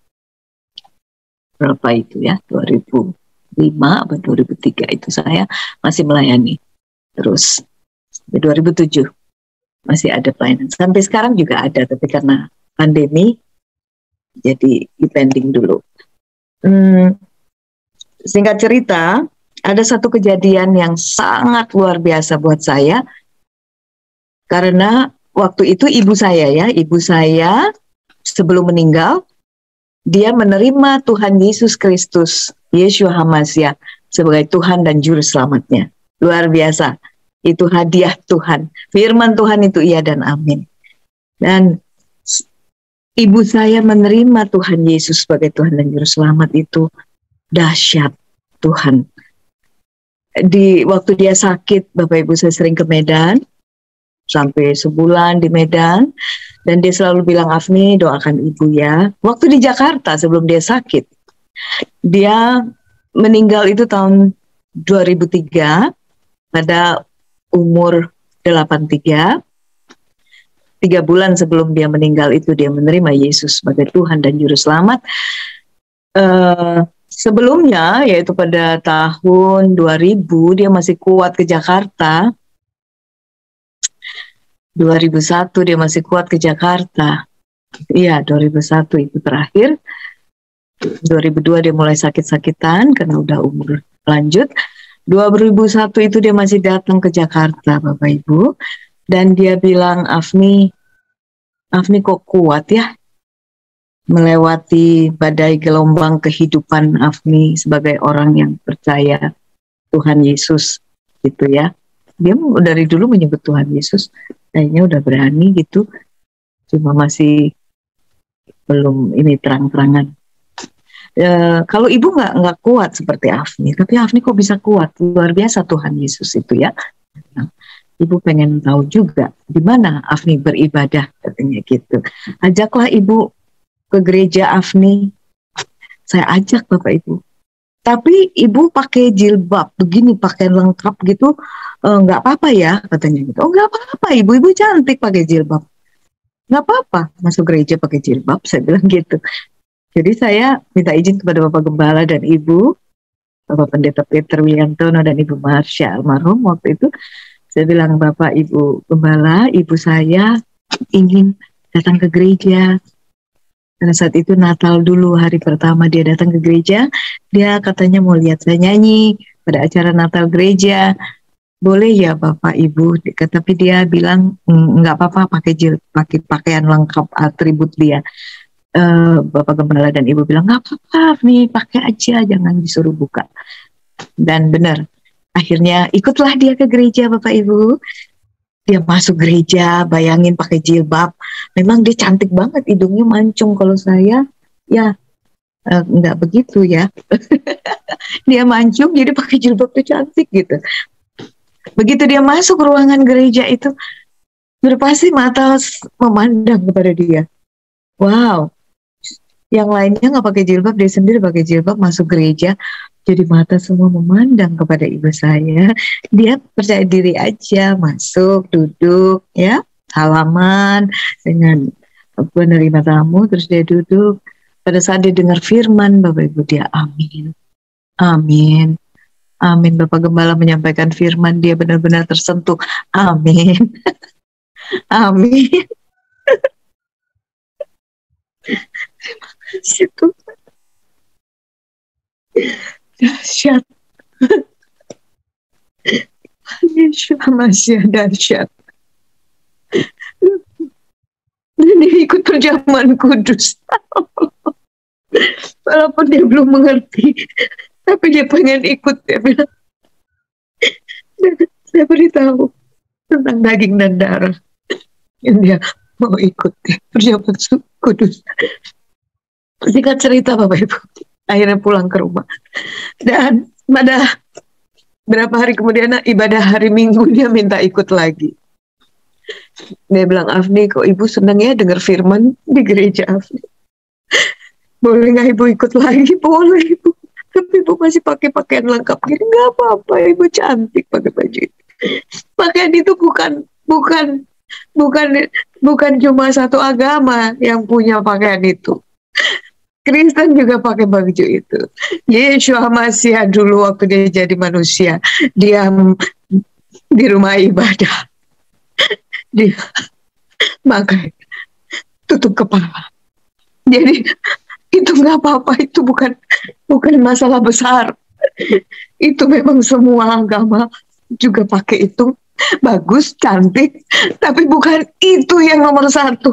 berapa itu ya, 2005 atau 2003 itu saya masih melayani. Terus 2007 masih ada pelayanan. Sampai sekarang juga ada, tapi karena pandemi jadi pending dulu. Singkat cerita, ada satu kejadian yang sangat luar biasa buat saya, karena waktu itu ibu saya sebelum meninggal, dia menerima Tuhan Yesus Kristus, Yeshua HaMashiach, sebagai Tuhan dan Juru Selamatnya. Luar biasa, itu hadiah Tuhan. Firman Tuhan itu iya dan amin. Dan ibu saya menerima Tuhan Yesus sebagai Tuhan dan Juru Selamat itu dahsyat Tuhan. Di waktu dia sakit, Bapak Ibu, saya sering ke Medan, sampai sebulan di Medan, dan dia selalu bilang, Afni doakan ibu ya. Waktu di Jakarta sebelum dia sakit, dia meninggal itu tahun 2003 pada umur 83. 3 bulan sebelum dia meninggal itu dia menerima Yesus sebagai Tuhan dan Juru Selamat. Sebelumnya, yaitu pada tahun 2000, dia masih kuat ke Jakarta. 2001 dia masih kuat ke Jakarta. Iya, 2001 itu terakhir. 2002 dia mulai sakit-sakitan karena udah umur lanjut. 2001 itu dia masih datang ke Jakarta, Bapak Ibu. Dan dia bilang, Afni kok kuat ya melewati badai gelombang kehidupan Afni sebagai orang yang percaya Tuhan Yesus gitu ya. Dia dari dulu menyebut Tuhan Yesus, kayaknya udah berani gitu, cuma masih belum ini terang-terangan. Kalau ibu nggak kuat seperti Afni, tapi Afni kok bisa kuat, luar biasa Tuhan Yesus itu ya. Nah, ibu pengen tahu juga di mana Afni beribadah, katanya gitu. Ajaklah ibu ke gereja Afni. Saya ajak Bapak Ibu. Tapi ibu pakai jilbab begini, pakaian lengkap gitu, nggak apa-apa ya, katanya gitu. Oh nggak apa-apa, ibu cantik pakai jilbab. Nggak apa-apa masuk gereja pakai jilbab, saya bilang gitu. Jadi saya minta izin kepada Bapak Gembala dan Ibu, Bapak Pendeta Peter Wiantono dan Ibu Marsha almarhum waktu itu. Saya bilang, Bapak Ibu Gembala, ibu saya ingin datang ke gereja. Karena saat itu Natal dulu, hari pertama dia datang ke gereja, dia katanya mau lihat saya nyanyi pada acara Natal gereja. Boleh ya Bapak Ibu? Tapi dia bilang nggak apa-apa pakai pakaian lengkap atribut dia. Bapak Gembala dan Ibu bilang nggak apa-apa nih, pakai aja, jangan disuruh buka. Dan benar, akhirnya ikutlah dia ke gereja Bapak Ibu. Dia masuk gereja, bayangin pakai jilbab. Memang dia cantik banget, hidungnya mancung. Kalau saya, ya nggak begitu ya. Dia mancung, jadi pakai jilbab tuh cantik gitu. Begitu dia masuk ruangan gereja itu, udah pasti mata memandang kepada dia. Wow, Yang lainnya nggak pakai jilbab, dia sendiri pakai jilbab masuk gereja. Jadi mata semua memandang kepada ibu saya. Dia percaya diri aja, masuk, duduk, ya, halaman dengan penerima tamu, terus dia duduk. Pada saat dia dengar firman, Bapak Ibu, dia amin, amin, amin. Bapak Gembala menyampaikan firman, dia benar-benar tersentuh, amin, amin. Situ dahsyat. Yesus masih dahsyat. Dan dia ikut perjamuan kudus. Walaupun dia belum mengerti, tapi dia pengen ikut. Dia bilang, dan saya beritahu tentang daging dan darah yang dia mau ikut perjamuan kudus. Singkat cerita Bapak Ibu, akhirnya pulang ke rumah. Dan pada berapa hari kemudian ibadah hari Minggu dia minta ikut lagi. Dia bilang, Afni, kok ibu senang ya dengar firman di gereja Afni? Boleh nggak ibu ikut lagi? Boleh ibu. Tapi ibu masih pakai pakaian lengkap gini. Nggak apa-apa, ibu cantik pakai baju itu. Pakaian itu bukan cuma satu agama yang punya pakaian itu. Kristen juga pakai baju itu. Yesus Masih dulu waktu dia jadi manusia, dia di rumah ibadah, dia pakai tutup kepala. Jadi itu nggak apa-apa, itu bukan masalah besar. Itu memang semua agama juga pakai itu, bagus, cantik, tapi bukan itu yang nomor satu.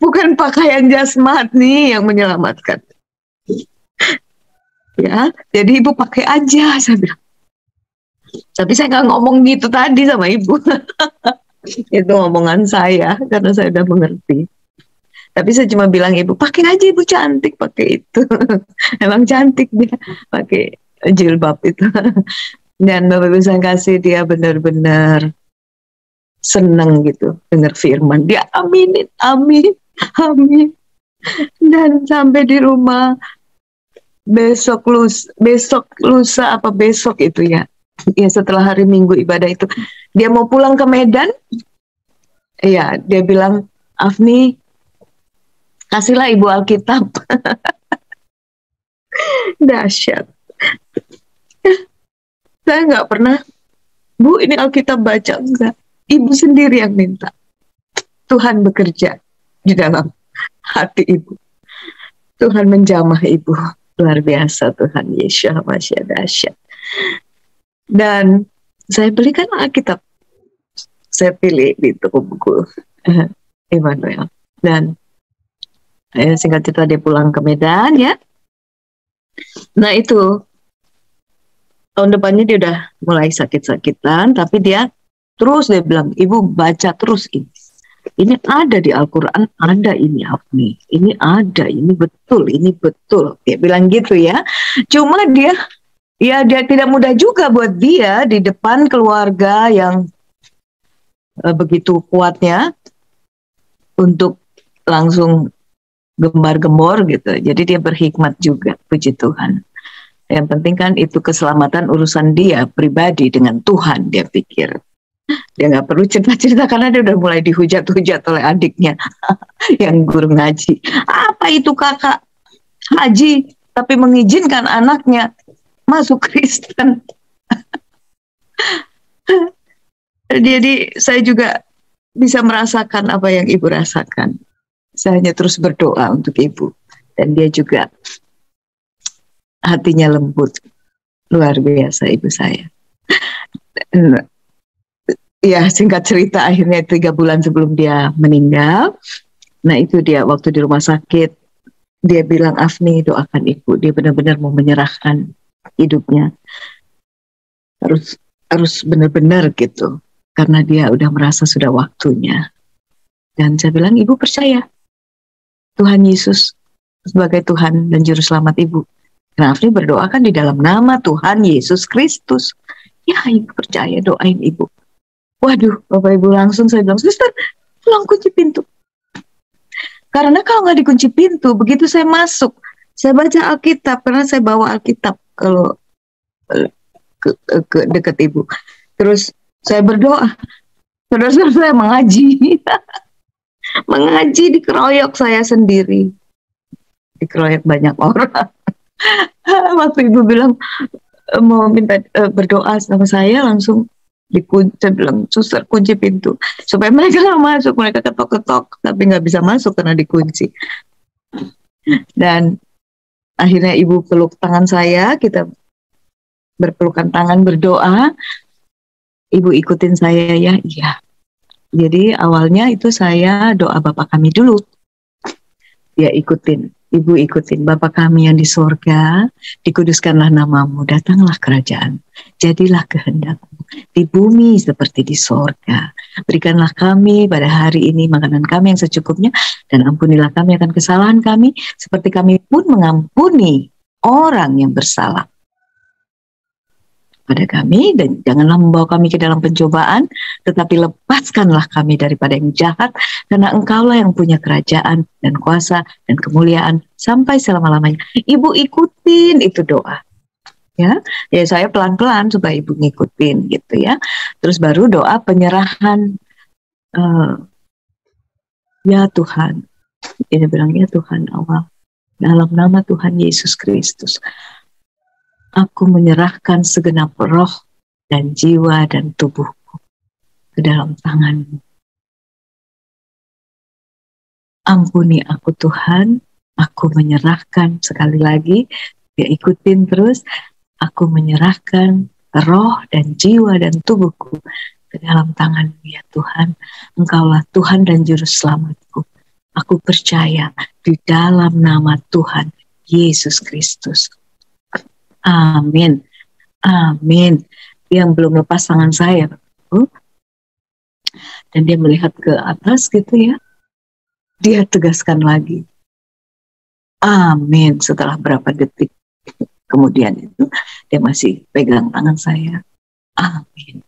Bukan pakaian jasmani yang menyelamatkan. Ya, jadi ibu pakai aja, saya bilang. Tapi saya nggak ngomong gitu tadi sama ibu. Itu omongan saya, karena saya udah mengerti. Tapi saya cuma bilang, ibu pakai aja, ibu cantik pakai itu. Emang cantik dia pakai jilbab itu. Dan Bapak Ibu saya kasih, dia benar-benar senang gitu dengar firman. Dia aminin, amin, amin. Dan sampai di rumah besok lusa apa besok itu ya. Ya setelah hari Minggu ibadah itu, dia mau pulang ke Medan. Ya, dia bilang, Afni, kasihlah ibu Alkitab. Dahsyat. Saya nggak pernah, Bu, ini Alkitab baca, enggak. Ibu sendiri yang minta. Tuhan bekerja di dalam hati ibu. Tuhan menjamah ibu. Luar biasa Tuhan. Yesus masih dahsyat. Dan saya belikan Alkitab. Saya pilih di toko buku Immanuel. Dan singkat cerita dia pulang ke Medan ya. Nah itu tahun depannya dia udah mulai sakit-sakitan, tapi dia bilang, ibu baca terus ini. Ini ada di Al-Quran, ada ini Afni. Ini ada, ini betul, ini betul. Dia bilang gitu ya. Cuma dia tidak mudah juga buat dia di depan keluarga yang begitu kuatnya untuk langsung gembar-gembor gitu. Jadi dia berhikmat juga, puji Tuhan. Yang penting kan itu keselamatan urusan dia pribadi dengan Tuhan, dia pikir. Dia nggak perlu cerita-cerita karena dia udah mulai dihujat-hujat oleh adiknya yang guru ngaji. Apa itu kakak haji tapi mengizinkan anaknya masuk Kristen? Jadi saya juga bisa merasakan apa yang ibu rasakan. Saya hanya terus berdoa untuk ibu. Dan dia juga hatinya lembut. Luar biasa ibu saya. Ya singkat cerita akhirnya 3 bulan sebelum dia meninggal. Nah itu dia waktu di rumah sakit. Dia bilang, Afni doakan ibu. Dia benar-benar mau menyerahkan hidupnya. Harus benar-benar gitu. Karena dia udah merasa sudah waktunya. Dan saya bilang, ibu percaya Tuhan Yesus sebagai Tuhan dan Juru Selamat ibu. Nah, Afni berdoakan di dalam nama Tuhan Yesus Kristus. Ya, ibu percaya, doain ibu. Waduh, Bapak Ibu langsung saya bilang, suster, tolong kunci pintu. Karena kalau nggak dikunci pintu, begitu saya masuk, saya baca Alkitab, karena saya bawa Alkitab kalau ke dekat ibu. Terus saya berdoa, saudara-saudara saya mengaji, mengaji dikeroyok saya sendiri, dikeroyok banyak orang. Waktu ibu bilang mau minta berdoa sama saya, langsung dikunci. Saya bilang, suster kunci pintu supaya mereka nggak masuk. Mereka ketok-ketok tapi nggak bisa masuk karena dikunci. Dan akhirnya ibu peluk tangan saya, kita berpelukan tangan berdoa. Ibu ikutin saya ya. Iya. Jadi awalnya itu saya doa Bapa kami dulu, dia ikutin. Ibu ikutin, Bapa kami yang di sorga, dikuduskanlah namamu, datanglah kerajaan, jadilah kehendakmu, di bumi seperti di sorga. Berikanlah kami pada hari ini makanan kami yang secukupnya, dan ampunilah kami akan kesalahan kami, seperti kami pun mengampuni orang yang bersalah pada kami, dan janganlah membawa kami ke dalam pencobaan, tetapi lepaskanlah kami daripada yang jahat, karena engkaulah yang punya kerajaan dan kuasa dan kemuliaan sampai selama-lamanya. Ibu ikutin itu doa, ya saya pelan-pelan supaya ibu ngikutin gitu ya. Terus baru doa penyerahan, ya Tuhan, ini bilang ya Tuhan Allah, dalam nama Tuhan Yesus Kristus, aku menyerahkan segenap roh dan jiwa dan tubuhku ke dalam tangan-Mu. Ampuni aku Tuhan, aku menyerahkan, sekali lagi, dia ikutin terus, aku menyerahkan roh dan jiwa dan tubuhku ke dalam tangan-Mu ya Tuhan. Engkaulah Tuhan dan Juru Selamatku. Aku percaya di dalam nama Tuhan Yesus Kristus. Amin, amin. Yang belum lepas tangan saya, dan dia melihat ke atas gitu ya, dia tegaskan lagi, amin. Setelah berapa detik kemudian itu, dia masih pegang tangan saya, amin.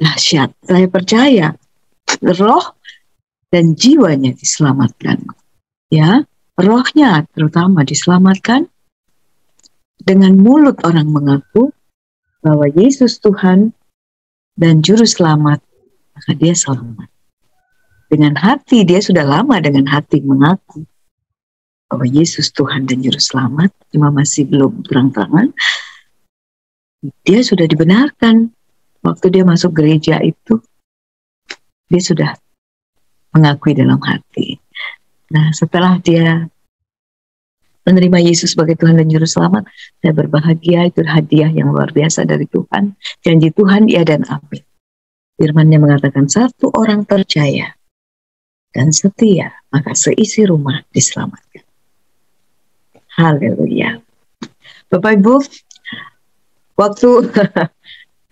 Dahsyat, saya percaya roh dan jiwanya diselamatkan, ya, rohnya terutama diselamatkan. Dengan mulut orang mengaku bahwa Yesus Tuhan dan Juru Selamat, maka dia selamat. Dengan hati, dia sudah lama dengan hati mengaku bahwa Yesus Tuhan dan Juru Selamat, cuma masih belum terang-terangan. Dia sudah dibenarkan. Waktu dia masuk gereja itu, dia sudah mengakui dalam hati. Nah, setelah dia menerima Yesus sebagai Tuhan dan Juru Selamat, saya berbahagia. Itu hadiah yang luar biasa dari Tuhan. Janji Tuhan ya dan amin. Firman-Nya mengatakan, satu orang percaya dan setia, maka seisi rumah diselamatkan. Haleluya. Bapak Ibu, waktu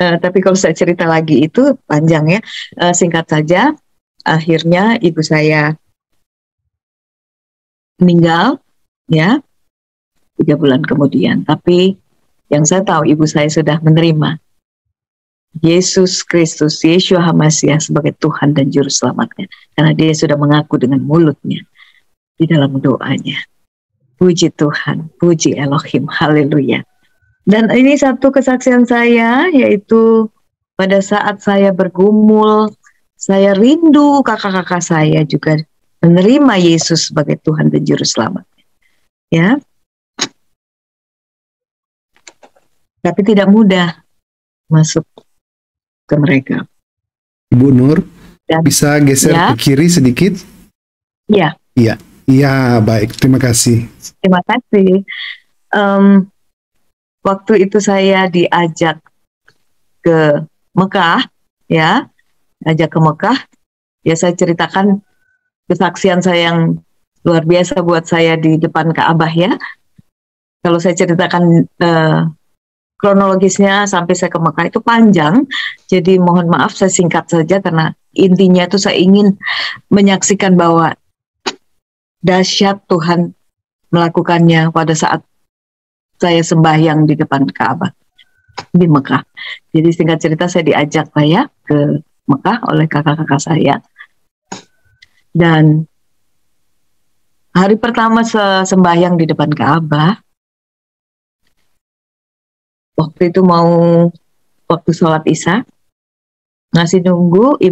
tapi kalau saya cerita lagi itu panjang ya. Singkat saja, akhirnya ibu saya meninggal, ya, 3 bulan kemudian. Tapi yang saya tahu, ibu saya sudah menerima Yesus Kristus, Yeshua HaMashiach sebagai Tuhan dan Juru Selamatnya, karena dia sudah mengaku dengan mulutnya di dalam doanya. Puji Tuhan, puji Elohim, haleluya. Dan ini satu kesaksian saya, yaitu pada saat saya bergumul, saya rindu kakak-kakak saya juga menerima Yesus sebagai Tuhan dan Juru Selamat. Ya, tapi tidak mudah masuk ke mereka. Ibu Nur, Dan, bisa geser ya, ke kiri sedikit? Iya. Iya, iya, baik. Terima kasih. Terima kasih. Waktu itu saya diajak ke Mekah, ya, ajak ke Mekah. Ya, saya ceritakan kesaksian saya yang luar biasa buat saya di depan Ka'bah ya. Kalau saya ceritakan kronologisnya sampai saya ke Mekah itu panjang, jadi mohon maaf saya singkat saja karena intinya itu saya ingin menyaksikan bahwa dahsyat Tuhan melakukannya pada saat saya sembahyang di depan Ka'bah di Mekah. Jadi singkat cerita saya diajak saya ke Mekah oleh kakak-kakak saya, dan Hari pertama sembahyang di depan Ka'bah, waktu itu waktu sholat Isya, masih nunggu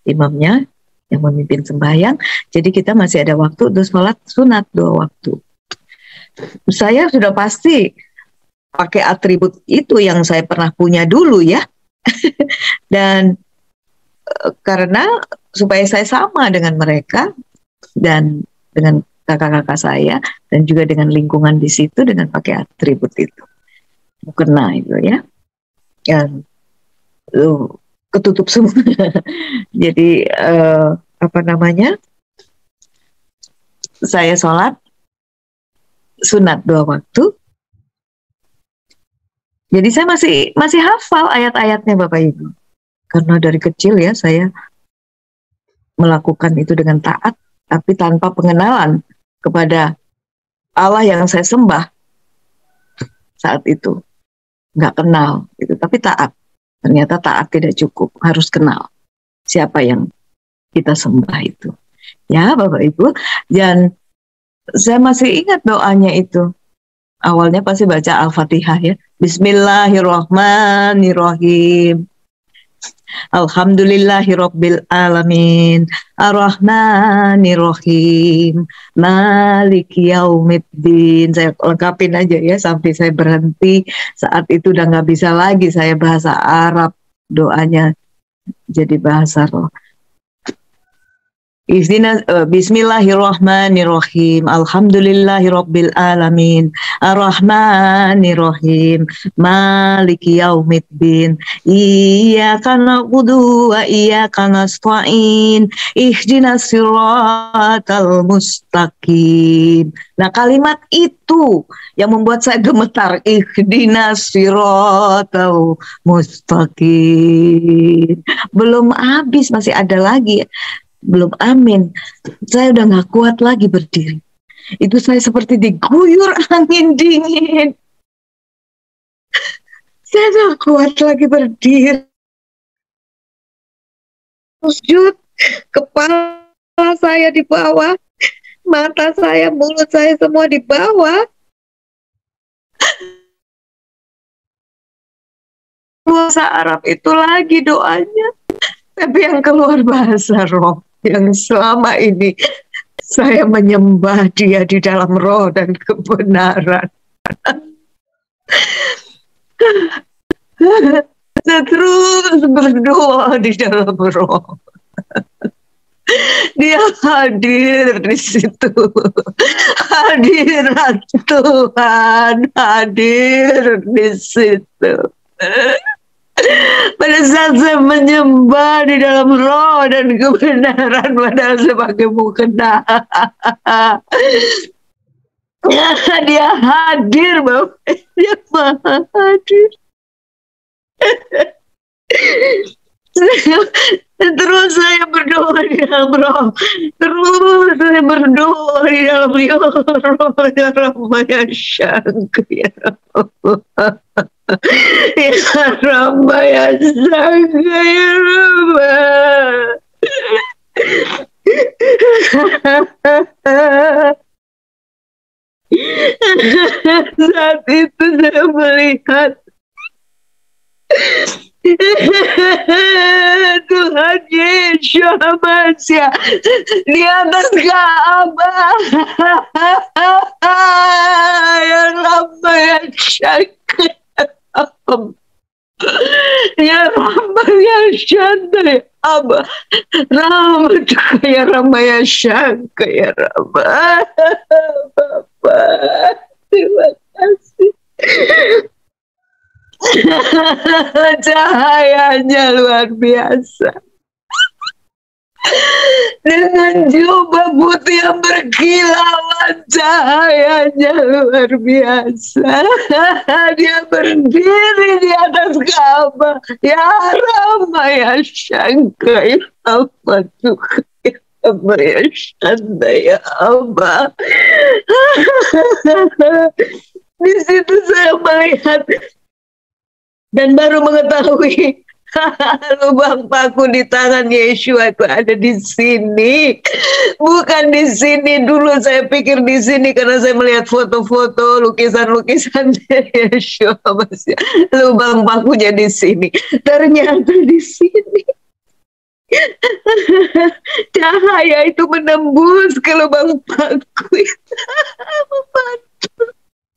imamnya yang memimpin sembahyang. Jadi kita masih ada waktu untuk sholat sunat 2 waktu. Saya sudah pasti pakai atribut itu yang saya pernah punya dulu ya. Dan karena supaya saya sama dengan mereka dan dengan kakak-kakak saya dan juga dengan lingkungan di situ dengan pakai atribut itu, mukena itu ya, dan ketutup semua. Jadi saya sholat sunat 2 waktu. Jadi saya masih hafal ayat-ayatnya Bapak Ibu. Karena dari kecil ya saya melakukan itu dengan taat, tapi tanpa pengenalan kepada Allah yang saya sembah saat itu. Nggak kenal, gitu. Tapi taat. Ternyata taat tidak cukup, harus kenal siapa yang kita sembah itu. Ya Bapak Ibu, dan saya masih ingat doanya itu. Awalnya pasti baca Al-Fatihah ya. Bismillahirrahmanirrahim. Alhamdulillahirabbil alamin. Arrahmanirrahim. Maliki yaumiddin. Saya lengkapin aja ya sampai saya berhenti. Saat itu udah nggak bisa lagi saya bahasa Arab. Doanya jadi bahasa roh. Bismillahirrahmanirrahim. Alhamdulillahirabbil alamin. Arrahmanirrahim. Maliki yaumiddin. Iyyaka na'budu wa iyyaka nasta'in. Ihdinas siratal mustaqim. Nah, kalimat itu yang membuat saya gemetar. Ihdinas siratal mustaqim. Belum habis, masih ada lagi. Belum amin, saya udah gak kuat lagi berdiri. Itu saya seperti diguyur angin dingin. Saya gak kuat lagi berdiri. Sujud, kepala saya di bawah, mata saya, mulut saya semua di bawah. Bahasa Arab itu lagi doanya, tapi yang keluar bahasa roh. Yang selama ini saya menyembah Dia di dalam roh dan kebenaran. Saya terus berdoa di dalam roh. Dia hadir di situ. Hadirat Tuhan hadir di situ. Pada saat saya menyembah di dalam roh dan kebenaran, padahal sebagai mukena, Dia hadir, Bapak. Dia maha hadir. Terus saya berdoa di dalam roh. Terus saya berdoa di dalam roh. Ya Rabbi, ya Syangku, ya Rabbi. Ya Rabbi, ya Syangku, ya Rabbi. Saat itu saya melihat Tuhan Yesus Masya di atas Ka'bah. Ya Rabbi, ya Syakir, ya Rabbi, ya Syakir, Abah rahmatuka ya Rabbi, ya Syakir, ya Rabbi. Bapak, terima kasih. Cahayanya luar biasa. Dengan jubah putih yang berkilauan, cahayanya luar biasa. Dia berdiri di atas Ka'bah. Ya Rama, ya Syangka, ya apa tuh? Ya Syanda, ya Abah. Di situ saya melihat dan baru mengetahui Lubang paku di tangan Yeshua itu ada di sini, bukan di sini. Dulu saya pikir di sini karena saya melihat foto-foto, lukisan-lukisan Yeshua, lubang pakunya di sini. Ternyata di sini cahaya itu menembus ke lubang paku itu.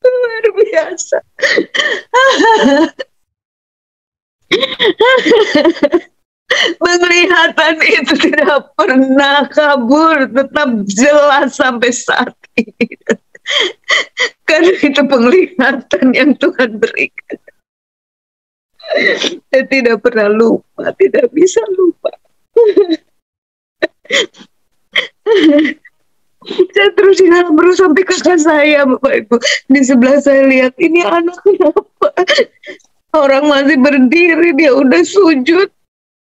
Luar biasa. Penglihatan itu tidak pernah kabur, tetap jelas sampai saat ini. Karena itu penglihatan yang Tuhan berikan. Saya tidak pernah lupa, tidak bisa lupa. Saya terus di dalam perut sampai kakak saya, Bapak Ibu. Di sebelah saya lihat, ini anak kenapa? Orang masih berdiri, dia udah sujud.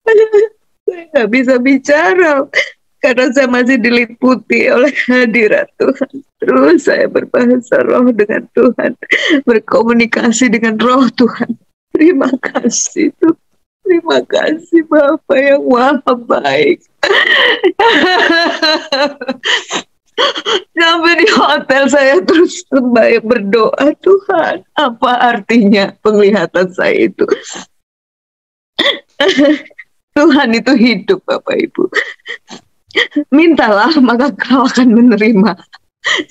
Saya nggak bisa bicara karena saya masih diliputi oleh hadirat Tuhan. Terus saya berbahasa roh dengan Tuhan, berkomunikasi dengan roh Tuhan. Terima kasih Tuhan. Terima kasih Bapak yang maha baik. Sampai di hotel saya terus berdoa, Tuhan, apa artinya penglihatan saya itu? Tuhan itu hidup, Bapak Ibu. Mintalah maka kau akan menerima.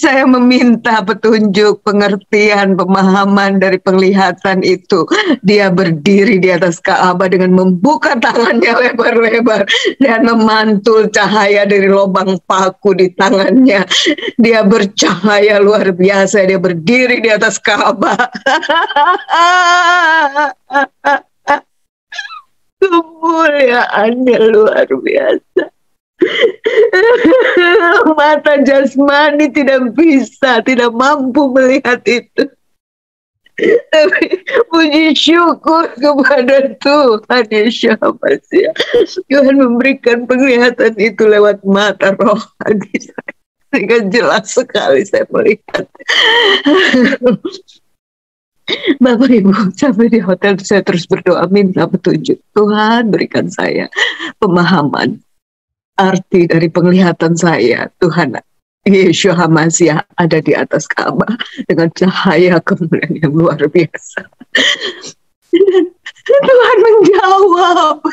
Saya meminta petunjuk, pengertian, pemahaman dari penglihatan itu. Dia berdiri di atas Ka'bah dengan membuka tangannya lebar-lebar dan memantul cahaya dari lubang paku di tangannya. Dia bercahaya luar biasa. Dia berdiri di atas Ka'bah. Kemuliaannya luar biasa. Mata jasmani tidak bisa, tidak mampu melihat itu. Tapi puji syukur kepada Tuhan Yesus Masih. Tuhan memberikan penglihatan itu lewat mata rohani saya, sehingga jelas sekali saya melihat. Bapak Ibu, sampai di hotel saya terus berdoa minta petunjuk. Tuhan berikan saya pemahaman arti dari penglihatan saya. Tuhan Yesus Masih ada di atas Ka'bah dengan cahaya kemuliaan yang luar biasa. Dan Tuhan menjawab.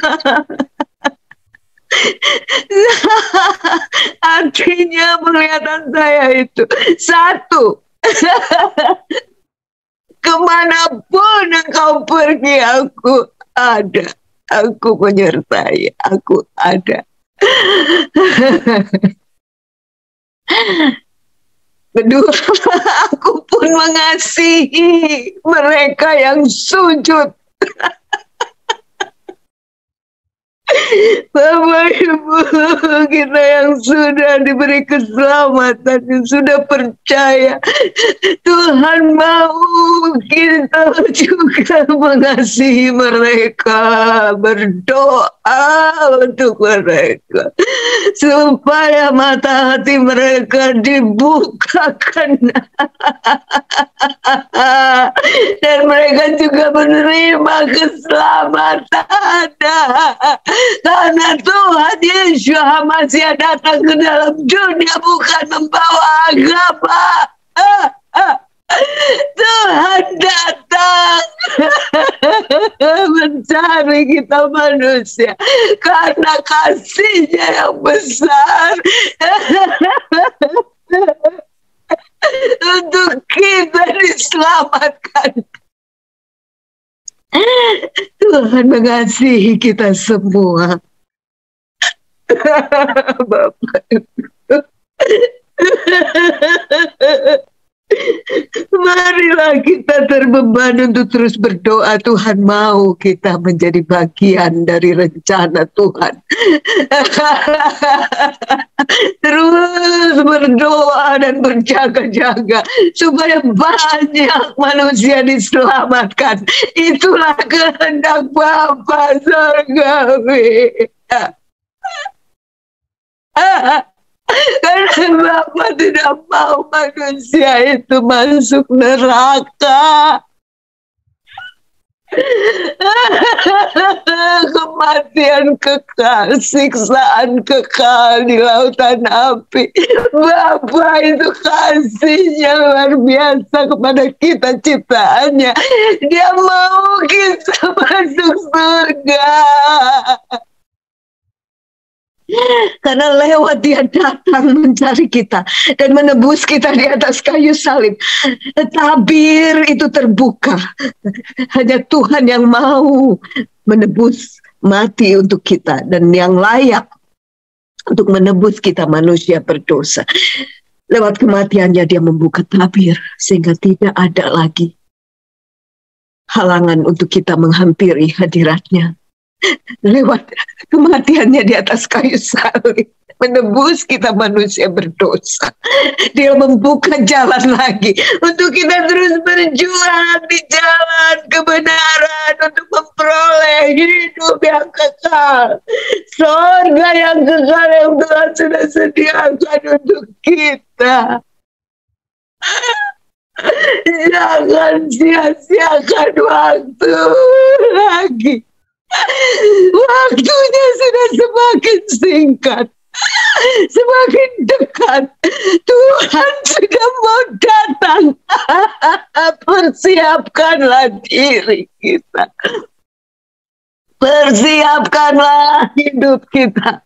Artinya penglihatan saya itu satu. Kemanapun engkau pergi, aku ada. Aku menyertai, aku ada. Kedua, aku pun mengasihi mereka yang sujud. Bapak Ibu, kita yang sudah diberi keselamatan, yang sudah percaya, Tuhan mau kita juga mengasihi mereka, berdoa untuk mereka, supaya mata hati mereka dibukakan, dan mereka juga menerima keselamatan. Karena Tuhan Yesus masih datang ke dalam dunia bukan membawa agama. Tuhan datang mencari kita manusia karena kasih-Nya yang besar untuk kita diselamatkan. Tuhan mengasihi kita semua. Bapak Ibu. Marilah kita terbeban untuk terus berdoa. Tuhan mau kita menjadi bagian dari rencana Tuhan. Terus berdoa dan berjaga-jaga supaya banyak manusia diselamatkan. Itulah kehendak Bapa Surgawi. Karena Bapa tidak mau manusia itu masuk neraka. kematian kekal, siksaan kekal di lautan api. Bapa itu kasihnya luar biasa kepada kita ciptaannya. Dia mau kita masuk surga. Karena lewat dia datang mencari kita dan menebus kita di atas kayu salib. Tabir itu terbuka. Hanya Tuhan yang mau menebus, mati untuk kita, dan yang layak untuk menebus kita manusia berdosa. Lewat kematiannya dia membuka tabir sehingga tidak ada lagi halangan untuk kita menghampiri hadiratnya. Lewat kematiannya di atas kayu salib, menebus kita manusia berdosa. Dia membuka jalan lagi untuk kita terus berjuang di jalan kebenaran untuk memperoleh hidup yang kekal, surga yang kekal yang Tuhan sudah sediakan untuk kita. Jangan sia-siakan waktu lagi. Waktunya sudah semakin singkat, semakin dekat. Tuhan sudah mau datang. Persiapkanlah diri kita. Persiapkanlah hidup kita.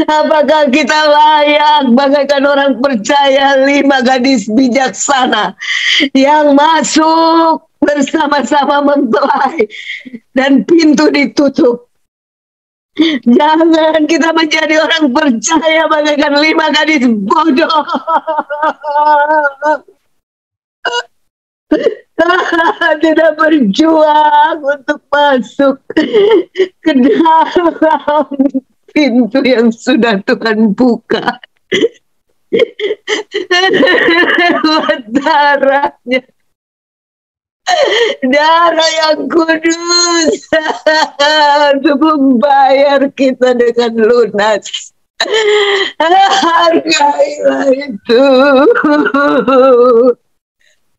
Apakah kita layak bagaikan orang percaya 5 gadis bijaksana yang masuk bersama-sama mempelai dan pintu ditutup? Jangan kita menjadi orang percaya bagaikan 5 gadis bodoh. Tidak berjuang untuk masuk ke dalam pintu yang sudah Tuhan buka. Lewat darahnya, darah yang kudus untuk membayar kita dengan lunas. Hargailah itu,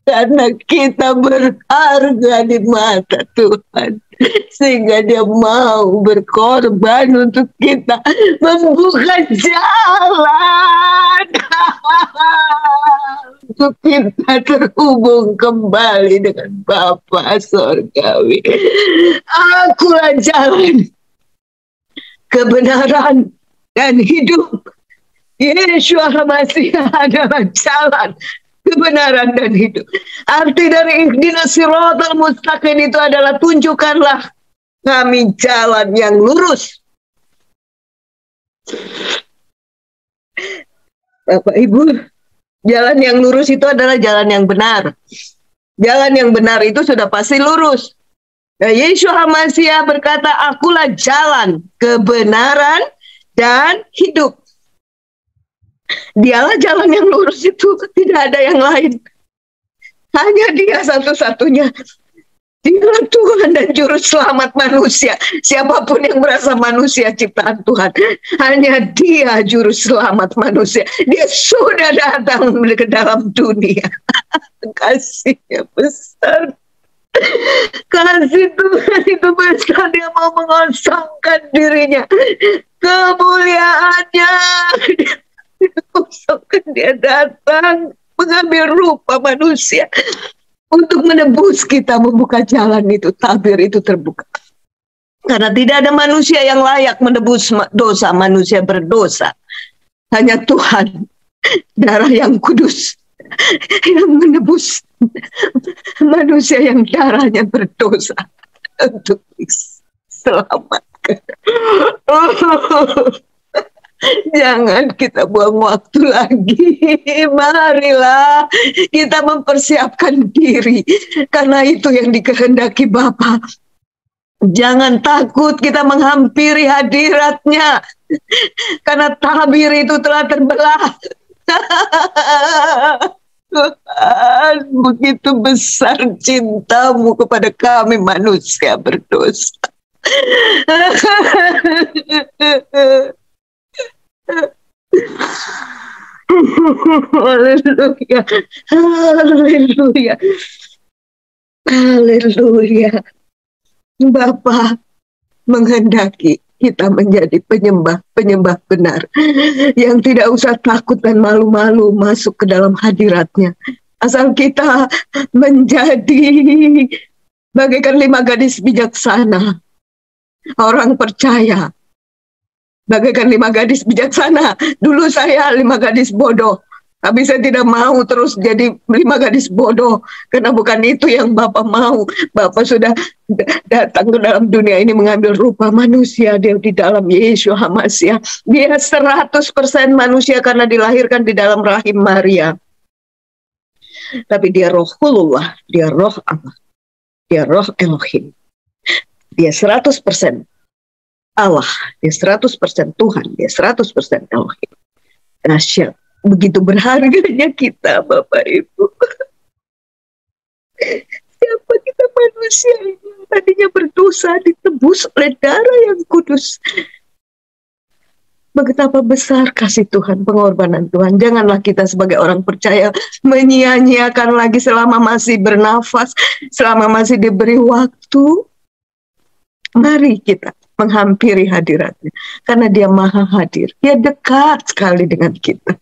karena kita berharga di mata Tuhan, sehingga dia mau berkorban untuk kita, membuka jalan untuk kita terhubung kembali dengan Bapa Sorgawi. Akulah jalan, kebenaran, dan hidup. Yeshua HaMashiach adalah jalan, kebenaran, dan hidup. Arti dari ihdinas siratal mustaqim itu adalah tunjukkanlah kami jalan yang lurus. Bapak Ibu, jalan yang lurus itu adalah jalan yang benar. Jalan yang benar itu sudah pasti lurus. Nah, Yeshua HaMashiach berkata, akulah jalan, kebenaran, dan hidup. Dialah jalan yang lurus itu, tidak ada yang lain. Hanya dia satu-satunya. Dia Tuhan dan Juru Selamat manusia. Siapapun yang merasa manusia ciptaan Tuhan, hanya dia Juru Selamat manusia. Dia sudah datang ke dalam dunia. Kasihnya besar. Kasih Tuhan itu besar. Dia mau mengosongkan dirinya, kemuliaannya. Dia datang mengambil rupa manusia untuk menebus kita, membuka jalan itu. Tabir itu terbuka karena tidak ada manusia yang layak menebus dosa manusia berdosa. Hanya Tuhan, darah yang kudus, yang menebus manusia yang darahnya berdosa untuk diselamatkan. Jangan kita buang waktu lagi. Marilah kita mempersiapkan diri, karena itu yang dikehendaki Bapa. Jangan takut kita menghampiri hadiratnya, karena tabir itu telah terbelah. Tuhan, begitu besar cintamu kepada kami manusia berdosa. Haleluya, haleluya, haleluya. Bapa menghendaki kita menjadi penyembah-penyembah benar yang tidak usah takut dan malu-malu masuk ke dalam hadiratnya. Asal kita menjadi bagaikan 5 gadis bijaksana, orang percaya. Bagaikan 5 gadis bijaksana. Dulu saya 5 gadis bodoh. Tapi saya tidak mau terus jadi 5 gadis bodoh. Karena bukan itu yang Bapak mau. Bapak sudah datang ke dalam dunia ini mengambil rupa manusia. Dia di dalam Yesus HaMashiach. Dia 100% manusia karena dilahirkan di dalam rahim Maria. Tapi dia Rohulullah. Dia roh Allah. Dia roh Elohim. Dia 100% Allah. Dia 100% Tuhan. Dia 100% Elohim. Dahsyat. Begitu berharganya kita, Bapak Ibu. Siapa kita manusia ini yang tadinya berdosa ditebus oleh darah yang kudus. Betapa besar kasih Tuhan, pengorbanan Tuhan. Janganlah kita sebagai orang percaya menyia-nyiakan lagi selama masih bernafas, selama masih diberi waktu. Mari kita menghampiri hadiratnya. Karena dia maha hadir. Dia dekat sekali dengan kita.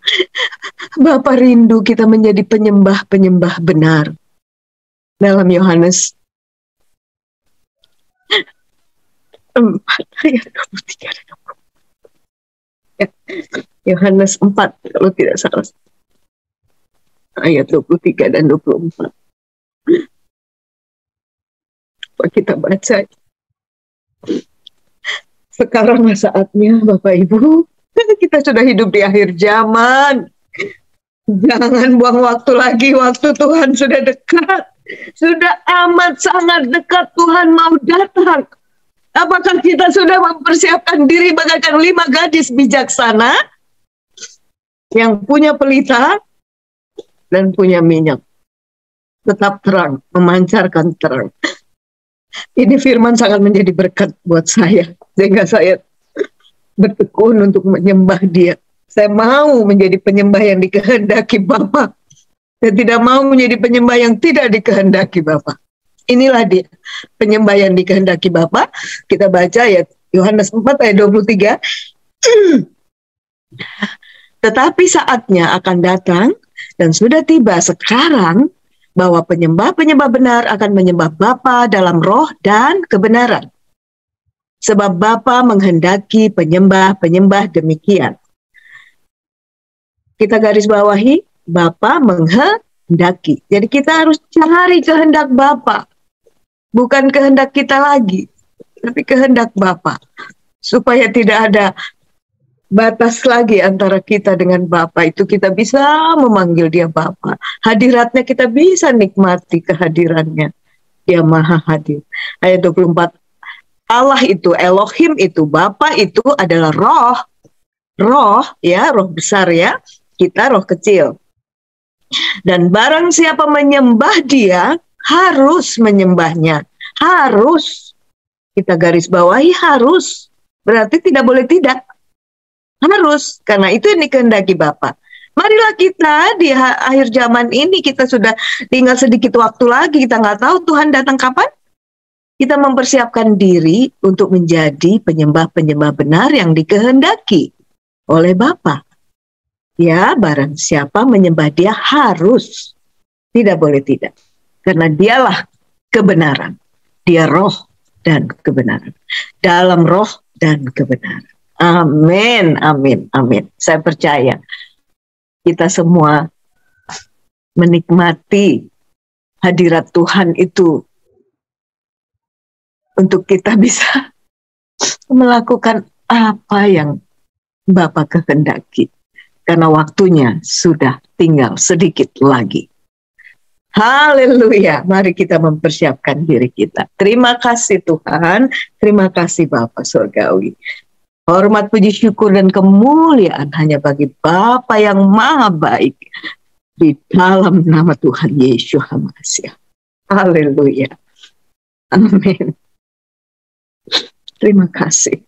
Bapa rindu kita menjadi penyembah-penyembah benar. Dalam Yohanes 4 ayat 23 dan 24. Ya. Yohanes 4 kalau tidak salah. Ayat 23 dan 24. Kita baca. Sekaranglah saatnya Bapak Ibu, kita sudah hidup di akhir zaman. Jangan buang waktu lagi, waktu Tuhan sudah dekat. Sudah amat sangat dekat, Tuhan mau datang. Apakah kita sudah mempersiapkan diri bagaikan 5 gadis bijaksana yang punya pelita dan punya minyak? Tetap terang, memancarkan terang. Ini firman sangat menjadi berkat buat saya. Sehingga saya bertekun untuk menyembah dia. Saya mau menjadi penyembah yang dikehendaki Bapa. Saya tidak mau menjadi penyembah yang tidak dikehendaki Bapa. Inilah dia, penyembah yang dikehendaki Bapa. Kita baca ya Yohanes 4 ayat 23. Tetapi saatnya akan datang dan sudah tiba sekarang bahwa penyembah-penyembah benar akan menyembah Bapa dalam roh dan kebenaran. Sebab Bapa menghendaki penyembah-penyembah demikian. Kita garis bawahi, Bapa menghendaki. Jadi kita harus cari kehendak Bapa. Bukan kehendak kita lagi, tapi kehendak Bapa. Supaya tidak ada batas lagi antara kita dengan Bapa. Itu kita bisa memanggil dia Bapa. Hadiratnya kita bisa nikmati kehadirannya. Dia maha hadir. Ayat 24. Allah itu, Elohim itu, Bapa itu adalah roh. Roh ya, roh besar ya. Kita roh kecil. Dan barang siapa menyembah dia, harus menyembahnya. Harus. Kita garis bawahi harus. Berarti tidak boleh tidak. Harus, karena itu yang dikehendaki Bapa. Marilah kita di akhir zaman ini, kita sudah tinggal sedikit waktu lagi, kita nggak tahu Tuhan datang kapan. Kita mempersiapkan diri untuk menjadi penyembah-penyembah benar yang dikehendaki oleh Bapa. Ya, barang siapa menyembah dia harus, tidak boleh tidak. Karena dialah kebenaran. Dia roh dan kebenaran. Dalam roh dan kebenaran. Amin, amin, amin. Saya percaya kita semua menikmati hadirat Tuhan itu untuk kita bisa melakukan apa yang Bapa kehendaki. Karena waktunya sudah tinggal sedikit lagi. Haleluya, mari kita mempersiapkan diri kita. Terima kasih Tuhan, terima kasih Bapa Surgawi. Hormat, puji, syukur, dan kemuliaan hanya bagi Bapa yang maha baik. Di dalam nama Tuhan Yesus HaMashiach. Haleluya. Amin. Terima kasih.